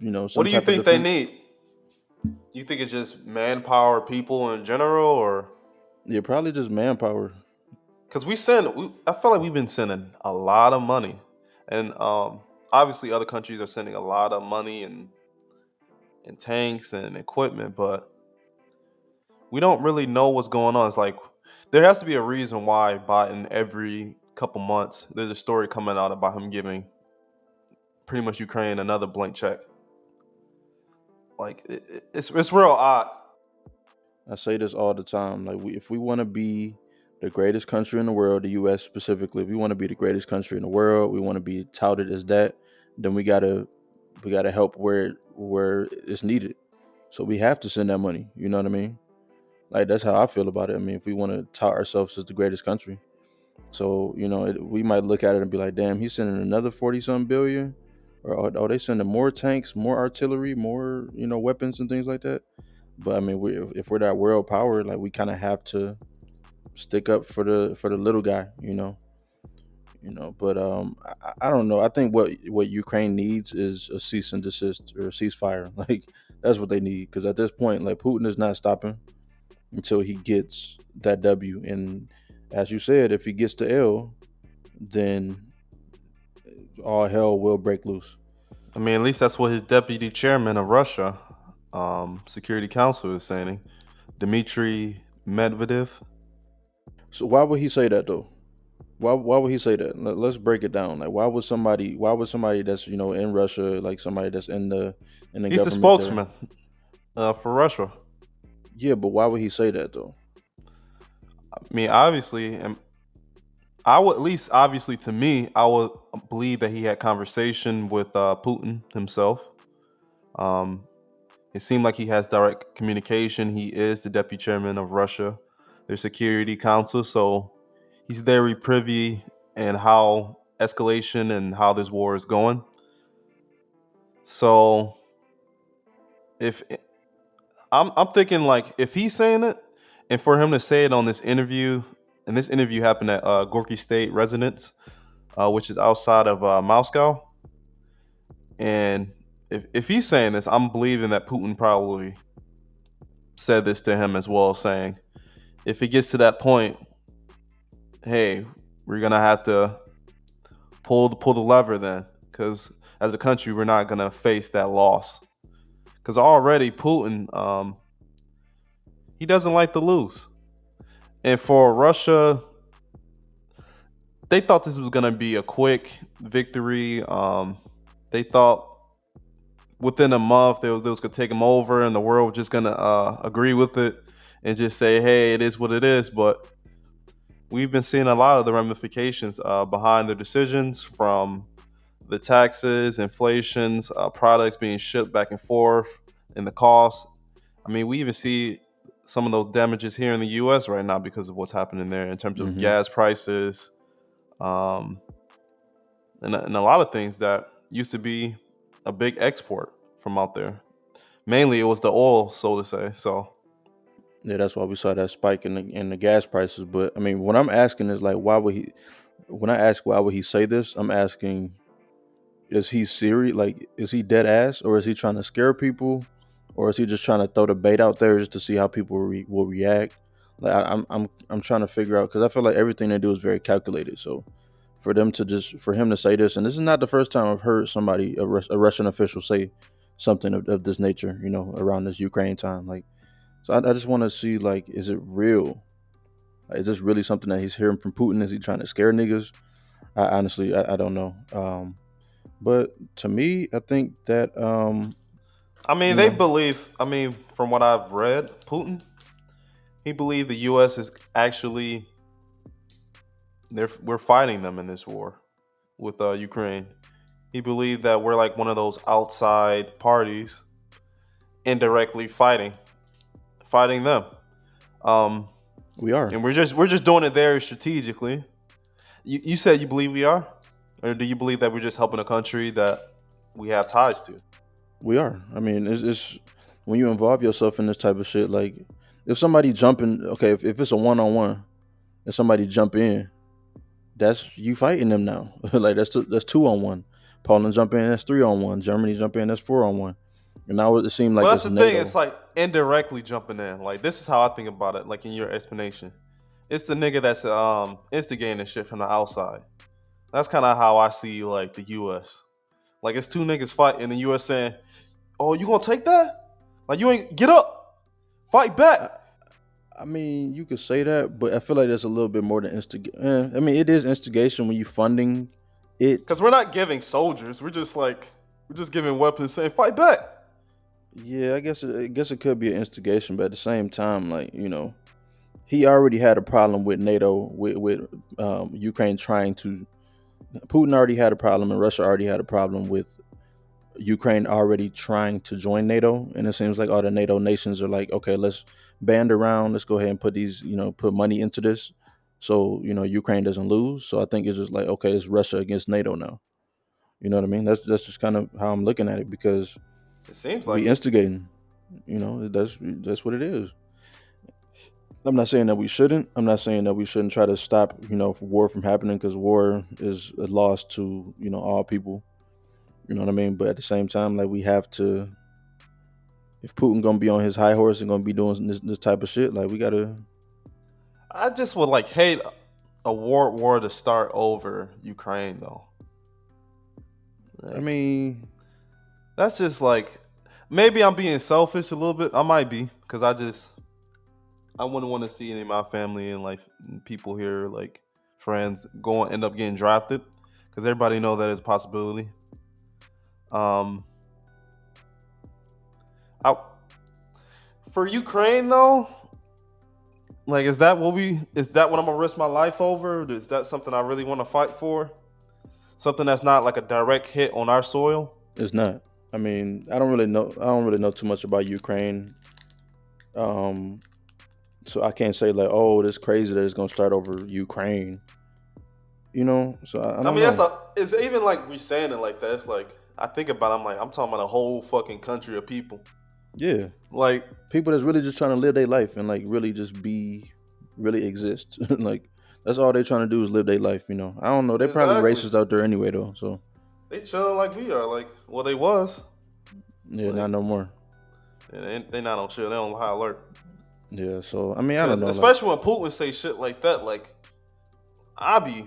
What some do you type of think they defense. need? You think it's just manpower, people in general, or Yeah, probably just manpower. because I feel like we've been sending a lot of money, and obviously other countries are sending a lot of money and tanks and equipment, but we don't really know what's going on. It's like there has to be a reason why Biden every couple months there's a story coming out about him giving pretty much Ukraine another blank check. Like it's real odd. I say this all the time. Like, if we want to be the greatest country in the world, the U.S. specifically, if we want to be the greatest country in the world, we want to be touted as that. Then we gotta help where it's needed. So we have to send that money. You know what I mean? Like, that's how I feel about it. I mean, if we want to tout ourselves as the greatest country, so we might look at it and be like, damn, he's sending another 40 some billion, or are they sending more tanks, more artillery, more weapons and things like that. But I mean, if we're that world power, like, we kind of have to stick up for the little guy. But I don't know. I think what Ukraine needs is a cease and desist or a ceasefire. Like, that's what they need, because at this point, like, Putin is not stopping until he gets that W. And as you said, if he gets the L, then all hell will break loose. I mean, at least that's what his deputy chairman of Russia, Security Council, is saying. Dmitry Medvedev. So why would he say that though? Why would he say that? Let's break it down. Like, why would somebody that's in Russia, like somebody that's in the He's the government there? spokesman for Russia. Yeah, but why would he say that though? I mean, obviously, and I would at least, obviously, to me, I would believe that he had conversation with Putin himself. Um, it seemed like he has direct communication. He is the deputy chairman of Russia, their Security Council, so he's very privy in how escalation and how this war is going. So if I'm thinking like if he's saying it, and for him to say it on this interview, and this interview happened at Gorky State Residence, which is outside of Moscow, and if he's saying this, I'm believing that Putin probably said this to him as well, saying if it gets to that point, hey, we're gonna have to pull the lever then, because as a country, we're not gonna face that loss. Because already Putin, he doesn't like to lose, and for Russia, they thought this was gonna be a quick victory. They thought within a month they was gonna take them over, and the world was just gonna agree with it and just say, "Hey, it is what it is." But we've been seeing a lot of the ramifications behind their decisions, from the taxes, inflations, products being shipped back and forth, and the cost. I mean, we even see some of those damages here in the U.S. right now because of what's happening there in terms of Hmm. gas prices, um, and a lot of things that used to be a big export from out there. Mainly, it was the oil, so to say. So Yeah, that's why we saw that spike in the gas prices. But I mean, what I'm asking is, like, why would he? When I ask why would he say this, I'm asking, is he serious? Like, is he dead ass, or is he trying to scare people, or is he just trying to throw the bait out there just to see how people will react? Like, I'm trying to figure out, because I feel like everything they do is very calculated. So for him to say this, and this is not the first time I've heard somebody, a Russian official, say something of this nature. Around this Ukraine time, like, So I just want to see, like, is it real? Like, is this really something that he's hearing from Putin? Is he trying to scare niggas? I honestly, I don't know. But to me, I think that I mean, you they know, believe. I mean, from what I've read, Putin, he believed the U.S. is actually we're fighting them in this war with Ukraine. He believed that we're like one of those outside parties indirectly fighting them. Um, we are. and we're just doing it there strategically. You said you believe we are, or do you believe that we're just helping a country that we have ties to? We are. I mean, it's when you involve yourself in this type of shit. Like, if somebody jumping, okay, if it's a one-on-one, and somebody jump in, that's you fighting them now. Like that's 2-on-1. Poland jump in, that's 3-on-1. Germany jump in, that's 4-on-1. And now it seemed But like that's it's the thing. It's NATO. like indirectly jumping in. Like this is how I think about it. Like in your explanation, it's the nigga that's instigating the shit from the outside. That's kind of how I see like the U.S. Like it's two niggas fighting, and the U.S. saying, "Oh, you gonna take that? Like you ain't get up, fight back." I, I mean, you could say that, but I feel like there's a little bit more than instigation. I mean, it is instigation when you funding it. Because we're not giving soldiers. We're just giving weapons, saying fight back. Yeah, I guess it could be an instigation, but at the same time, like, he already had a problem with NATO, with Ukraine trying to. Putin already had a problem, and Russia already had a problem with Ukraine already trying to join NATO. And it seems like all the NATO nations are like, okay, let's band around, let's go ahead and put money into this, so Ukraine doesn't lose. So I think it's just like, okay, it's Russia against NATO now. You know what I mean? That's just kind of how I'm looking at it, because It seems like we it. instigating. That's what it is. I'm not saying that we shouldn't. I'm not saying that we shouldn't try to stop, war from happening, because war is a loss to, all people. You know what I mean? But at the same time, like, we have to. If Putin gonna be on his high horse and gonna be doing this type of shit, like, we gotta. I just would like hate a war to start over Ukraine though. I Like mean, that's just like maybe I'm being selfish a little bit. I might be because I wouldn't want to see any of my family and like people here like friends end up getting drafted because everybody know that is a possibility. Um, I, for Ukraine though, like is that what I'm gonna risk my life over? Is that something I really want to fight for? Something that's not like a direct hit on our soil? it's not. I mean, I don't really know. I don't really know too much about Ukraine. Um, so I can't say like, oh, this crazy that it's gonna start over Ukraine. So I I don't mean, know. it's even like we saying it like that. It's like I think about it, I'm like, I'm talking about a whole fucking country of people. Yeah, Like, people that's really just trying to live their life and like really just really exist. Like, that's all they're trying to do is live their life. I don't know. They're probably exactly. racist out there anyway, though. So They chilling like we are. Like, well, they was. yeah, not Like, no more. they not on chill. They on high alert. Yeah. So I mean, I don't Cause know. Like, especially when Putin say shit like that, like I be,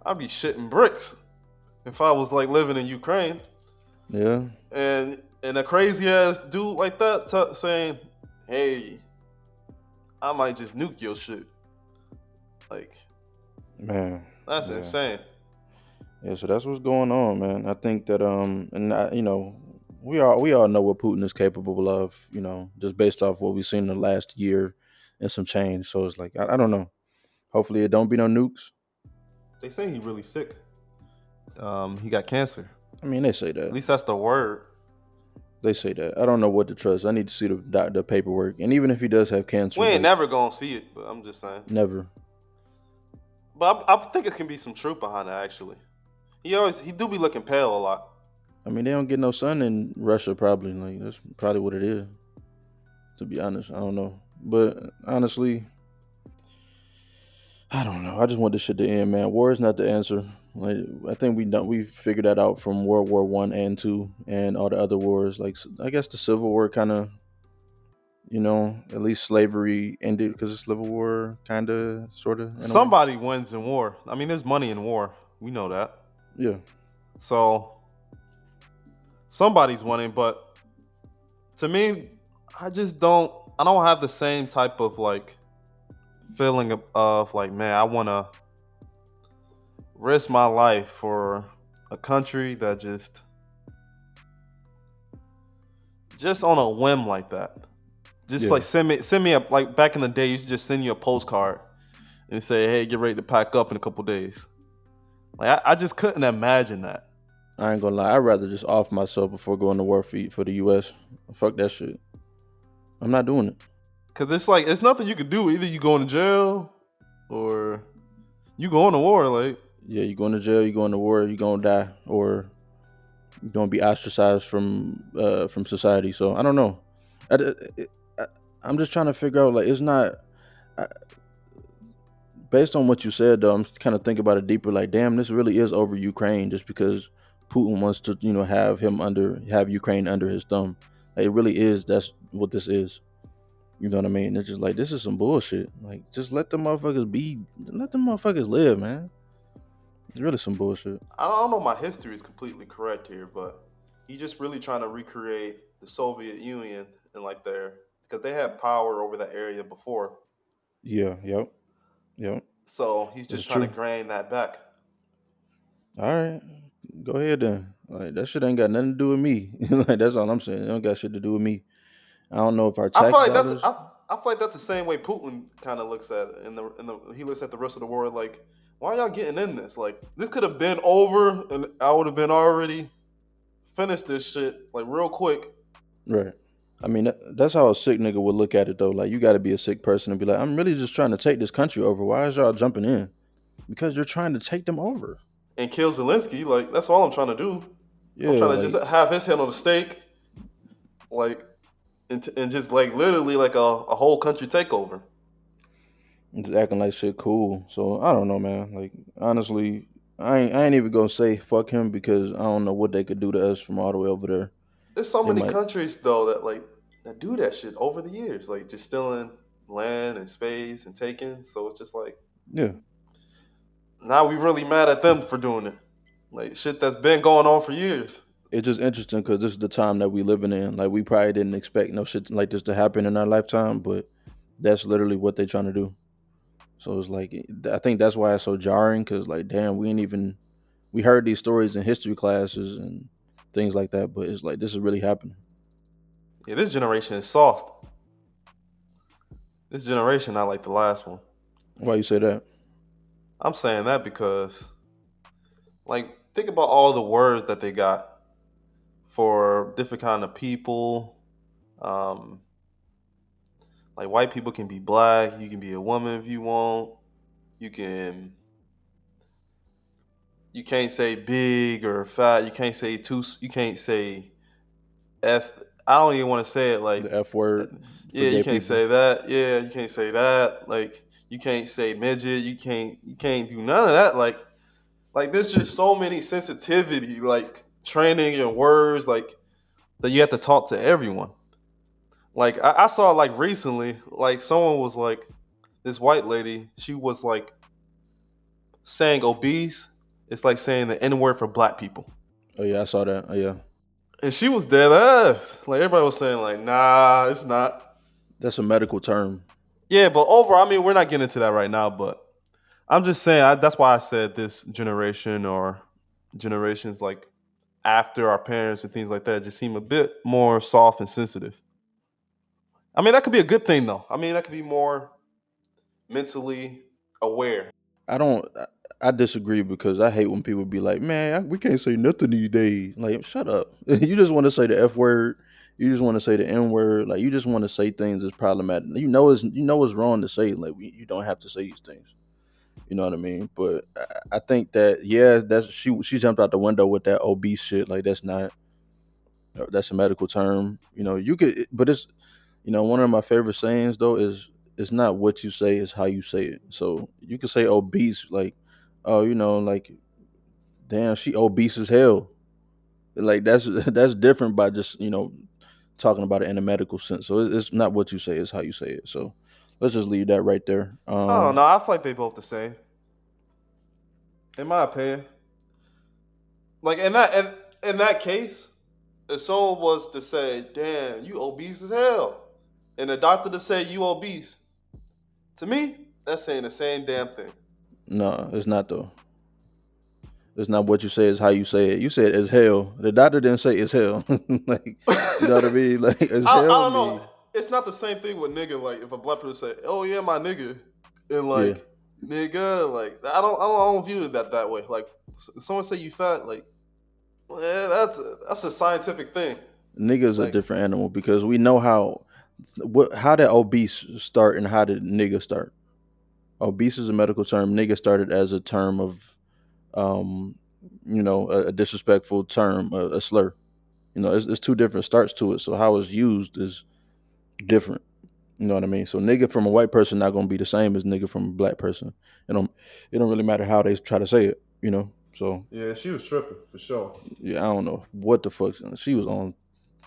I be shitting bricks if I was like living in Ukraine yeah, and a crazy ass dude like that saying, "Hey, I might just nuke your shit." Like, man. that's Yeah. insane. Yeah. So that's what's going on, man. I think that and we all know what Putin is capable of. Just based off what we've seen in the last year and some change. So it's like, I don't know. Hopefully it don't be no nukes. They say he really sick. He got cancer. I mean, they say At that. least that's the word. They say that. I don't know what to trust. I need to see the paperwork. And even if he does have cancer, We ain't like, never gonna see it, but I'm just saying. never. But I think it can be some truth behind it. Actually, he do be looking pale a lot. I mean, they don't get no sun in Russia, probably. Like, that's probably what it is. To be honest, I don't know. But honestly, I don't know. I just want this shit to end, man. War is not the answer. Like, I think we figured that out from World War One and Two and all the other wars. Like, I guess the Civil War kind of, at least slavery ended because of Civil War, kind of, sort of, in a way. Somebody wins in war. I mean, there's money in war. We know that. Yeah. So somebody's winning. But to me, I just don't. I don't have the same type of like feeling of like, man, I want to risk my life for a country that just on a whim like that. Just Yeah, like send me a like back in the day, you should just send you a postcard and say, hey, get ready to pack up in a couple days. Like I just couldn't imagine that. I ain't gonna lie. I'd rather just off myself before going to war for the U.S. Fuck that shit. I'm not doing it. Cause it's like it's nothing you could do. Either you going to jail or you going to war. Like Yeah, you going to jail, you going to war, you gonna die, or you gonna be ostracized from society. So I don't know. I, I, I'm just trying to figure out like it's not. I, Based on what you said, though, I'm kind of thinking about it deeper. Like, damn, this really is over Ukraine, just because Putin wants to, have Ukraine under his thumb. Like, it really is. That's what this is. You know what I mean? It's just like this is some bullshit. Like, just let the motherfuckers be. Let the motherfuckers live, man. It's really some bullshit. I don't know, my history is completely correct here, but he just really trying to recreate the Soviet Union and like their because they had power over that area before. Yeah. Yep. Yep. So he's That's just trying to true. grain that back. All right. Go ahead then. Like that shit ain't got nothing to do with me. Like that's all I'm saying. It don't got shit to do with me. I don't know if our I feel tax like that's dollars. I feel like that's the same way Putin kind of looks at it. In the he looks at the rest of the world like, why y'all getting in this? Like this could have been over, and I would have been already finished this shit like real quick. Right. I mean, that's how a sick nigga would look at it, though. Like, you got to be a sick person and be like, I'm really just trying to take this country over. Why is y'all jumping in? Because you're trying to take them over. And kill Zelensky. Like that's all I'm trying to do. I'm Yeah, trying to just like, have his head on the stake, like, and just like literally like a whole country takeover. just acting like shit cool. So, I don't know, man. Like, honestly, I ain't even going to say fuck him because I don't know what they could do to us from all the way over there. There's so They many might, countries though that like that do that shit over the years, like just stealing land and space and taking. So it's just like yeah. now we really mad at them for doing it. Like shit that's been going on for years. It's just interesting because this is the time that we living in. Like, we probably didn't expect no shit like this to happen in our lifetime, but that's literally what they're trying to do. So it's like I think that's why it's so jarring because like damn, we ain't even we heard these stories in history classes and things like that, but it's like this is really happening. Yeah, this generation is soft. This generation not like the last one. Why you say that? I'm saying that because like think about all the words that they got for different kind of people. Um, like white people can be black. You can be a woman if you want. You can. You can't say big or fat. You can't say too. You can't say f. I don't even want to say it. Like, The F word for yeah, you gay can't people. say that. Yeah, you can't say that. Like, you can't say midget. You can't. You can't do none of that. Like there's just so many sensitivity, like training and words, like that you have to talk to everyone. Like I saw like recently, like someone was like this white lady. She was like saying obese. It's like saying the N word for black people. Oh yeah, I saw that. Oh yeah, And she was dead ass. Like everybody was saying, like, nah, it's not. that's a medical term. Yeah, but overall, I mean, we're not getting into that right now. But I'm just saying that's why I said this generation or generations like after our parents and things like that just seem a bit more soft and sensitive. I mean, that could be a good thing though. I mean, that could be more mentally aware. I don't. I disagree because I hate when people be like, "Man, we can't say nothing these days." Like, shut up. You just want to say the F word. You just want to say the N word. Like, you just want to say things that's problematic. You know it's wrong to say. Like, you don't have to say these things. You know what I mean? But I think that yeah, that's she jumped out the window with that obese shit. Like that's a medical term. You could, but one of my favorite sayings though is it's not what you say, it's how you say it. So you could say obese, like, oh, like damn, she obese as hell. Like that's that's different by just talking about it in a medical sense. So it's not what you say, it's how you say it. So let's just leave that right there. I don't know. I feel like they both the same, in my opinion. Like in that case, if someone was to say, "Damn, you obese as hell," and the doctor to say you obese, to me, that's saying the same damn thing. No, it's not though. It's not what you say, it's how you say it. You said as hell. The doctor didn't say it's hell. Like, you know what I mean? Like as I hell don't know. me. It's not the same thing with nigga. Like if a black person say, "Oh yeah, my nigga," and Yeah. like nigga, like I don't view it that way. Like someone say you fat, like that's a scientific thing. Nigga's a Like different animal because we know how did obese start and how did nigga start? Obese is a medical term. Nigga started as a term of um a disrespectful term, a slur. It's two different starts to it. So how it's used is different. You know what I mean? So nigga from a white person not gonna be the same as nigga from a black person. It don't really matter how they try to say it. So yeah, she was tripping for sure. yeah, I don't know what the fuck she was on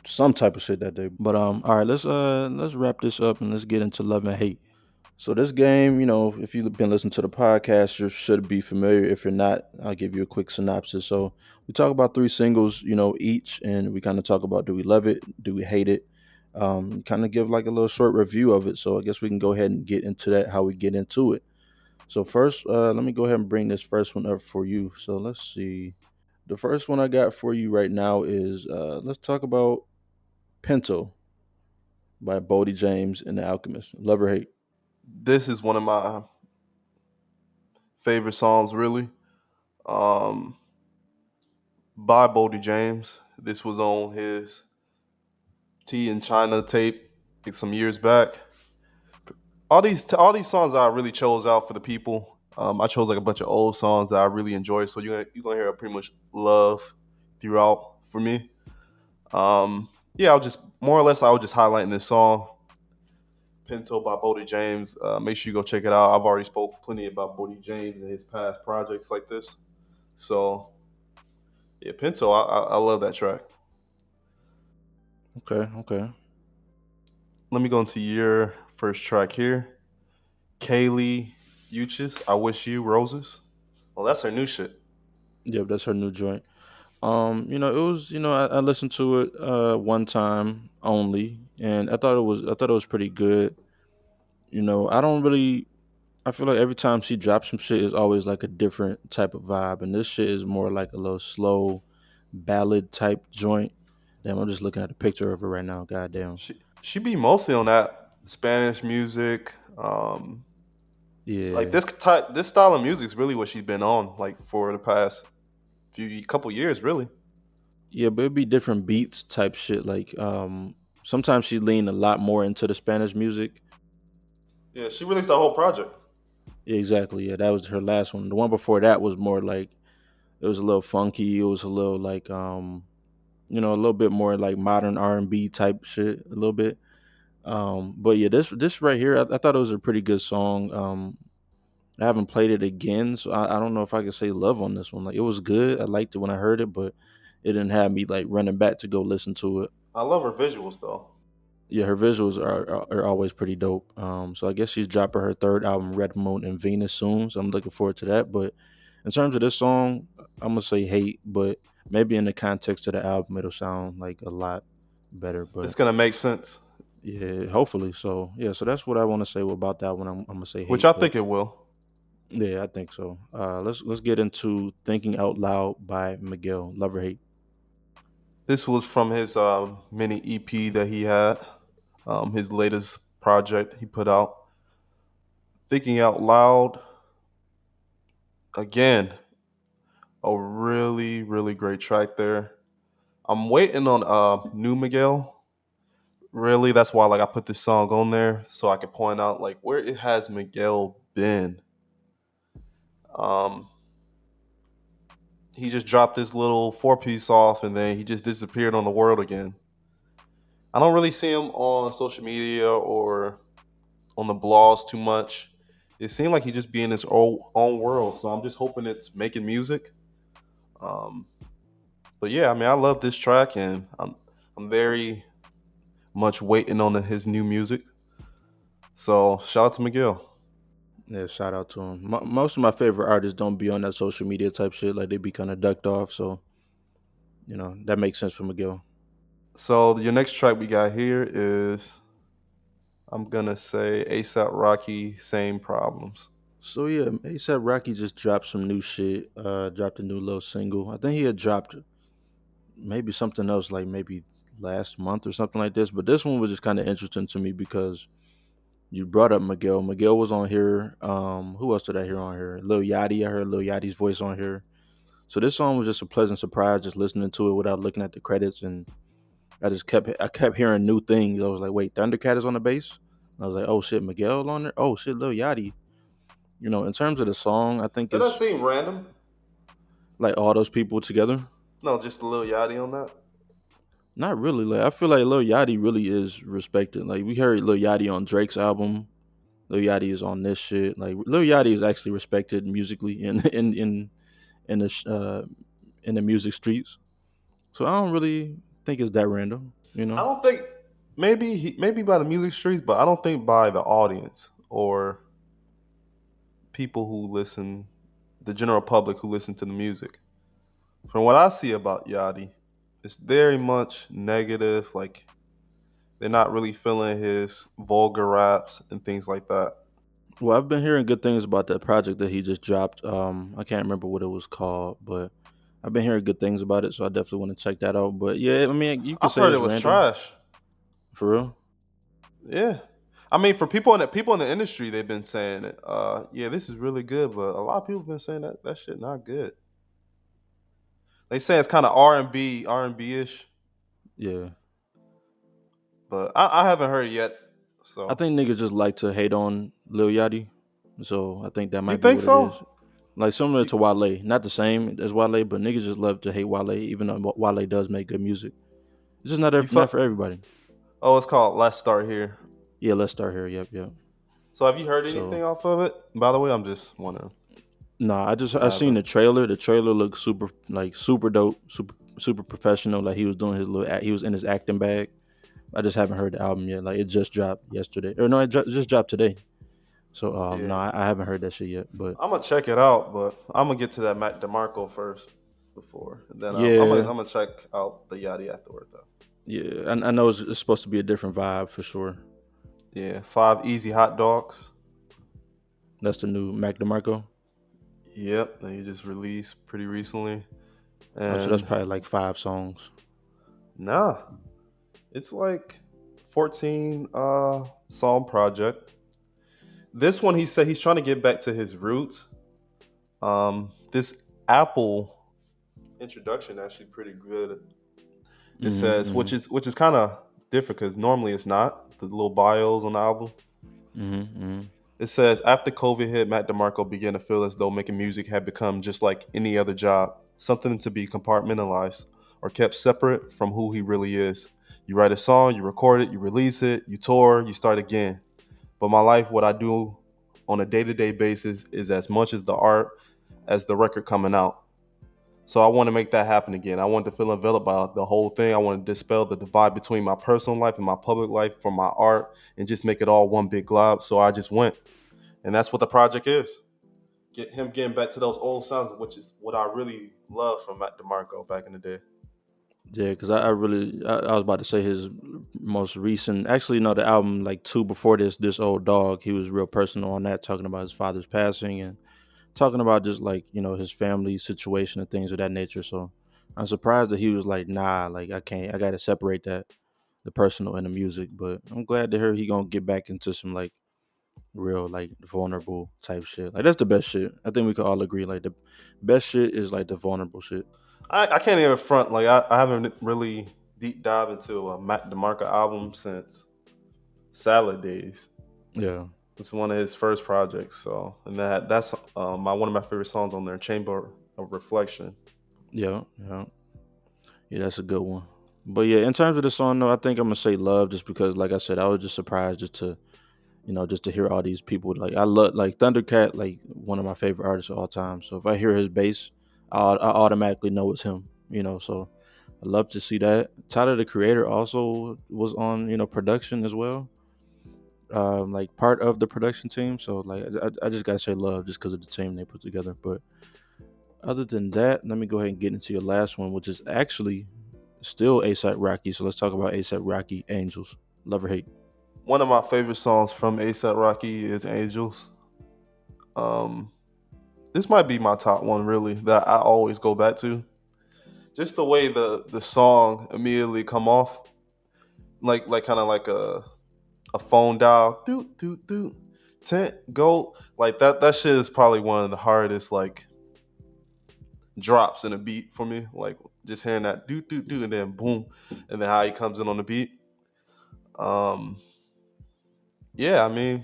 some type of shit that day. But all right, let's wrap this up and let's get into love and hate. So this game, if you've been listening to the podcast, you should be familiar. If you're not, I'll give you a quick synopsis. So we talk about three singles, each, and we kind of talk about, do we love it, do we hate it, kind of give like a little short review of it. So I guess we can go ahead and get into that, how we get into it. So first, let me go ahead and bring this first one up for you. So let's see. The first one I got for you right now is let's talk about Pinto by Bodie James and the Alchemist. Love or hate? This is one of my favorite songs, really. Um, by Bodie James. This was on his T in China tape like some years back. All these songs I really chose out for the people. I chose like a bunch of old songs that I really enjoy. So you're gonna hear pretty much love throughout for me. Yeah, I'll just more or less I was just highlighting this song, Pinto by Bodie James. Make sure you go check it out. I've already spoke plenty about Bodie James and his past projects like this. So yeah, Pinto, I love that track. Okay, okay. Let me go into your first track here. Kaylee Uchis, I Wish You Roses. Well, that's her new shit. Yep, that's her new joint. It was, I listened to it one time only, and I thought it was pretty good. I don't really I feel like every time she drops some shit is always like a different type of vibe, and this shit is more like a little slow ballad type joint. Damn, I'm just looking at a picture of her right now. Goddamn. She be mostly on that Spanish music. Like Yeah. this style of music is really what she's been on like for the past few couple years, really. Yeah, but it'd be different beats type shit. Like sometimes she lean a lot more into the Spanish music. Yeah, she released that whole project. Yeah, exactly. Yeah, that was her last one. The one before that was more like it was a little funky. It was a little like a little bit more like modern R&B type shit, a little bit. But yeah, this right here, I thought it was a pretty good song. I haven't played it again, so I don't know if I could say love on this one. Like it was good. I liked it when I heard it, but it didn't have me like running back to go listen to it. I love her visuals though. Yeah, her visuals are always pretty dope. So I guess she's dropping her third album, Red Moon and Venus, soon. So I'm looking forward to that. But in terms of this song, I'm gonna say hate, but maybe in the context of the album, it'll sound like a lot better. It's But gonna make sense, yeah, hopefully. So yeah, so that's what I want to say about that one. I'm gonna say which hate, I but think it will. yeah, I think so. Let's get into Thinking Out Loud by Miguel. Love or hate? This was from his mini EP that he had, his latest project he put out. Thinking Out Loud, again, a really, really great track there. I'm waiting on New Miguel. Really, that's why like I put this song on there so I can point out like where it has Miguel been. Um, he just dropped this little four piece off and then he just disappeared on the world again. I don't really see him on social media or on the blogs too much. It seemed like he just be in his own world. So I'm just hoping it's making music. Um, but yeah, I mean, I love this track, and I'm very much waiting on his new music. So shout out to Miguel. Yeah, shout out to him. Most of my favorite artists don't be on that social media type shit. Like they be kind of ducked off. So that makes sense for Miguel. So your next track we got here is, I'm gonna say, ASAP Rocky, Same Problems. So yeah, ASAP Rocky just dropped some new shit. Dropped a new little single. I think he had dropped maybe something else like maybe last month or something like this. But this one was just kind of interesting to me because you brought up Miguel. Miguel was on here. Who else did I hear on here? Lil Yachty. I heard Lil Yachty's voice on here. So this song was just a pleasant surprise, just listening to it without looking at the credits, and I kept hearing new things. I was like, wait, Thundercat is on the bass. I was like, oh shit, Miguel on there. Oh shit, Lil Yachty. In terms of the song, I think Did that it's seem random? like all those people together. No, just a little Yachty on that. Not really. Like I feel like Lil Yachty really is respected. Like we heard Lil Yachty on Drake's album. Lil Yachty is on this shit. Like Lil Yachty is actually respected musically in the in the music streets. So I don't really think it's that random. I don't think, maybe by the music streets, but I don't think by the audience or people who listen, the general public who listen to the music. From what I see about Yachty, it's very much negative. Like, they're not really feeling his vulgar raps and things like that. Well, I've been hearing good things about that project that he just dropped. I can't remember what it was called, but I've been hearing good things about it, so I definitely want to check that out. But yeah, I mean, you could I've say heard it it's was random trash. for real. Yeah. I mean, for people in the industry, they've been saying it. Yeah, this is really good, but a lot of people have been saying that shit not good. They say it's kind of R and B ish, Yeah, but I haven't heard it yet. I So, think niggas just like to hate on Lil Yachty, so I think that you might be think what it is. so? Like similar You, to Wale, not the same as Wale, but niggas just love to hate Wale, even though Wale does make good music. It's just you not felt? for everybody. Oh, it's called Let's Start Here. Yeah, let's start here. Yep, yep. So, have you heard So anything off of it? By the way, I'm just wondering. no, I I seen haven't. the trailer. The trailer looked super dope, super professional. Like he was doing his he was in his acting bag. I just haven't heard the album yet. Like it just dropped yesterday, or no, just dropped today. So no, Yeah, I haven't heard that shit yet. But I'm gonna check it out, but I'm gonna get to that Mac DeMarco first before, and then yeah, I'm gonna check out the Yachty afterward though. yeah, I know it's supposed to be a different vibe for sure. Yeah, 5 Easy Hot Dogs. That's the new Mac DeMarco. Yep, that he just released pretty recently. Oh, so that's And probably like 5 songs. nah, it's like 14 song project. This one, he said he's trying to get back to his roots. This Apple introduction actually pretty good. It says, Mm-hmm. which is kind of different because normally it's not the little bios on the album. Mm-hmm. Mm-hmm. It says, after COVID hit, Matt DeMarco began to feel as though making music had become just like any other job, something to be compartmentalized or kept separate from who he really is. You write a song, you record it, you release it, you tour, you start again. But my life, what I do on a day to day basis, is as much as the art as the record coming out. So I want to make that happen again. I want to feel enveloped by the whole thing. I want to dispel the divide between my personal life and my public life for my art and just make it all one big glob. So I just went. And that's what the project is. Get him getting back to those old sounds, which is what I really love from Matt DeMarco back in the day. Yeah, because I was about to say his most recent, actually, no, the album like two before this old dog. He was real personal on that, talking about his father's passing and talking about just like his family situation and things of that nature. So I'm surprised that he was like, nah, like I can't, I got to separate that, the personal and the music. But I'm glad to hear he gonna get back into some like real like vulnerable type shit. Like that's the best shit. I think we could all agree. Like the best shit is like the vulnerable shit. I can't even front. Like, I haven't really deep dive into a Matt DeMarco album since Salad Days. Yeah, It's one of his first projects. So, and that's my one of my favorite songs on there, Chamber of Reflection. yeah, yeah. Yeah, that's a good one. But yeah, in terms of the song though, I think I'm gonna say love just because like I said, I was just surprised just to hear all these people. Like I love like Thundercat, like one of my favorite artists of all time. So if I hear his bass, I automatically know it's him. So I love to see that. Tyler the Creator also was on, production as well. Like part of the production team. So like I just gotta say love just because of the team they put together. But other than that, let me go ahead and get into your last one, which is actually Still ASAP Rocky. So let's talk about ASAP Rocky, Angels. Love or hate? One of my favorite songs from ASAP Rocky is Angels. Um, this might be my top one, really, that I always go back to. Just the way the song immediately come off, like kind of like a phone dial, doot doot doot, tent go, like that shit is probably one of the hardest like drops in a beat for me. Like just hearing that doot doot doot and then boom, and then how he comes in on the beat. Um, yeah, I mean,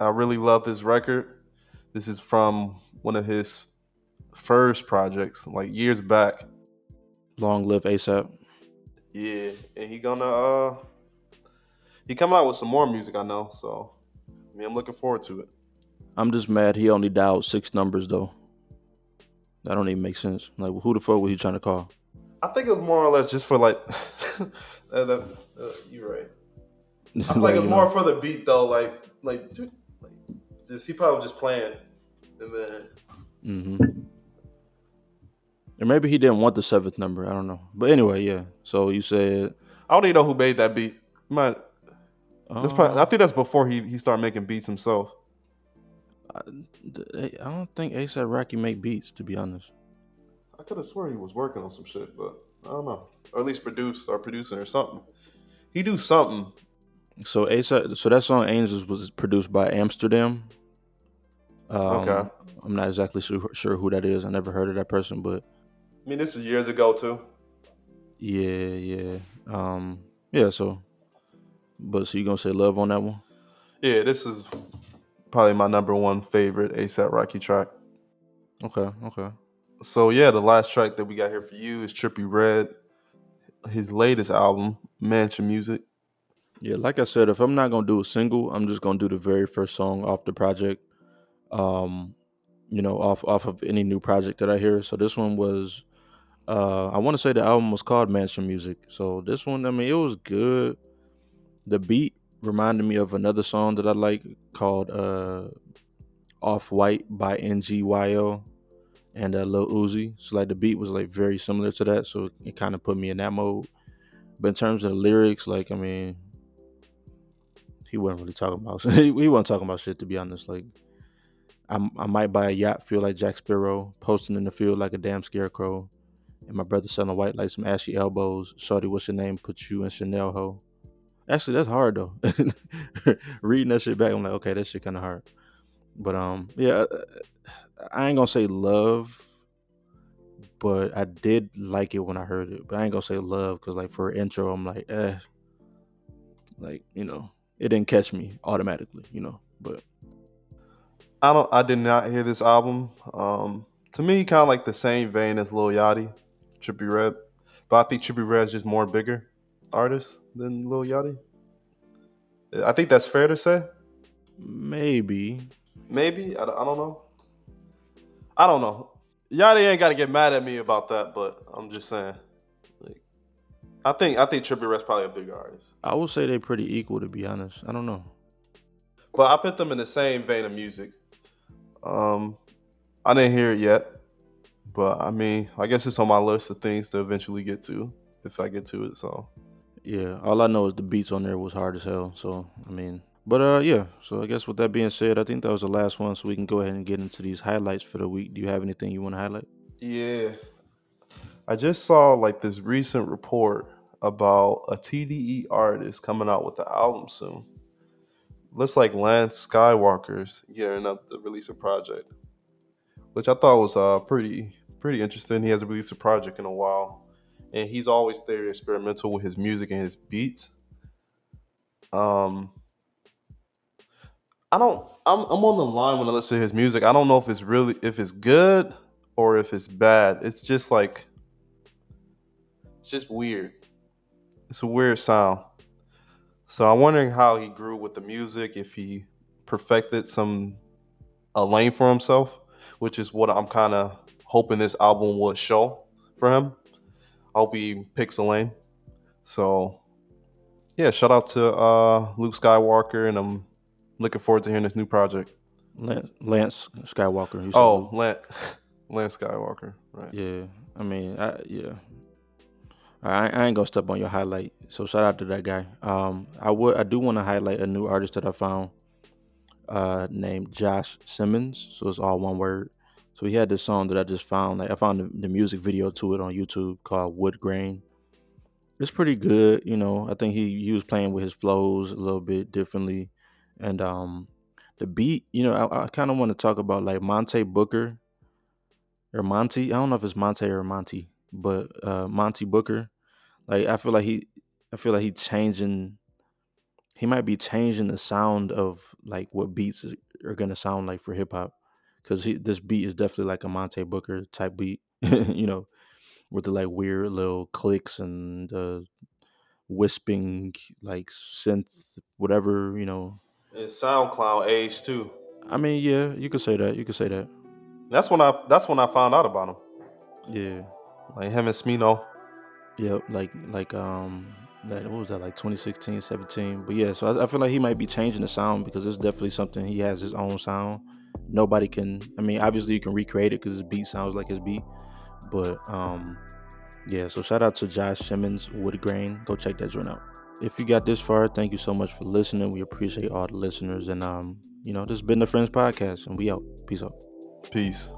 I really love this record. This is from one of his first projects, like years back. Long live ASAP. Yeah, and he coming out with some more music, I know. So I mean, I'm looking forward to it. I'm just mad he only dialed 6 numbers though. That don't even make sense. Like, who the fuck was he trying to call? I think it was more or less just for like. You're right. I feel like Like, it's more for the beat though. Like just he probably just playing, and then hmm or maybe he didn't want the 7th number. I don't know. But anyway, yeah. So you said, I don't even know who made that beat. Might that's probably I uh, think that's before he started making beats himself. I, I don't think ASAP Rocky make beats, to be honest. I could have sworn he was working on some shit, but I don't know. Or at least producing or something. He do something. So ASAP, so that song Angels was produced by Amsterdam. Okay. I'm not exactly sure who that is. I never heard of that person, but I mean, this is years ago too. yeah, yeah, yeah. So you gonna say love on that one? Yeah, this is probably my number one favorite ASAP Rocky track. Okay, okay. So yeah, the last track that we got here for you is Trippy Red, his latest album, Mansion Music. Yeah, like I said, if I'm not gonna do a single, I'm just gonna do the very first song off the project. Um, off of any new project that I hear. So this one was, I want to say the album was called Mansion Music. So this one, I mean, it was good. The beat reminded me of another song that I like called Off White by NGYL and Lil Uzi. So like the beat was like very similar to that. So it kind of put me in that mode. But in terms of the lyrics, like, I mean, he wasn't really talking about he wasn't talking about shit, to be honest. Like, I might buy a yacht, feel like Jack Sparrow, posting in the field like a damn scarecrow. And my brother selling white like some ashy elbows. Shorty, what's your name? Put you in Chanel ho. Actually, that's hard though. Reading that shit back, I'm like, okay, that shit kind of hard. But yeah, I ain't gonna say love, but I did like it when I heard it. But I ain't gonna say love because like for an intro, I'm like, like it didn't catch me automatically. But I did not hear this album. To me, kind of like the same vein as Lil Yachty, Trippy Red, but I think Trippy Red is just more bigger artist than Lil Yachty. I think that's fair to say. maybe. Maybe I don't know. I don't know. Yachty ain't got to get mad at me about that, but I'm just saying. Like, I think Trippie Red's probably a bigger artist, I would say they're pretty equal, to be honest. I don't know. but I put them in the same vein of music. Um, I didn't hear it yet, but I mean, I guess it's on my list of things to eventually get to if I get to it. So Yeah, all I know is the beats on there was hard as hell. So I mean, but yeah. So I guess with that being said, I think that was the last one. So we can go ahead and get into these highlights for the week. Do you have anything you want to highlight? yeah, I just saw like this recent report about a TDE artist coming out with the album soon. Looks like Lance Skywalker's gearing up to release a project, which I thought was pretty interesting. He hasn't released a project in a while, and he's always very experimental with his music and his beats. Um, I don't. I'm on the line when I listen to his music. I don't know if it's good or if it's bad. It's just like it's just weird. It's a weird sound. So I'm wondering how he grew with the music, if he perfected a lane for himself, which is what I'm kind of hoping this album will show for him. I hope he picks a lane. So yeah, shout out to Luke Skywalker, and I'm looking forward to hearing this new project. Lance Skywalker. You said Oh, Luke. Lance Skywalker, right? Yeah. I mean, yeah. I ain't gonna step on your highlight. So shout out to that guy. I do want to highlight a new artist that I found named JoshSimmons. So it's all one word. So he had this song that I just found. Like I found the music video to it on YouTube called Wood Grain. It's pretty good. I think he was playing with his flows a little bit differently, and the beat. I kind of want to talk about like Monte Booker or Monty. I don't know if it's Monte or Monty, but Monty Booker. Like I feel like he changing. He might be changing the sound of like what beats are gonna sound like for hip hop, because this beat is definitely like a Monte Booker type beat. With the like weird little clicks and wisping like synth whatever. And SoundCloud age too. I mean, yeah, you could say that. You could say that. That's when I found out about him. Yeah. Like him and Smino. Yep. That what was that, like 2016, 17. But yeah, so I feel like he might be changing the sound because it's definitely something. He has his own sound. Nobody can. I mean, obviously you can recreate it because his beat sounds like his beat. But yeah. So shout out to JoshSimmons, Woodgrain. Go check that joint out. If you got this far, thank you so much for listening. We appreciate all the listeners, and this has been the Friends Podcast, and we out. Peace out. Peace.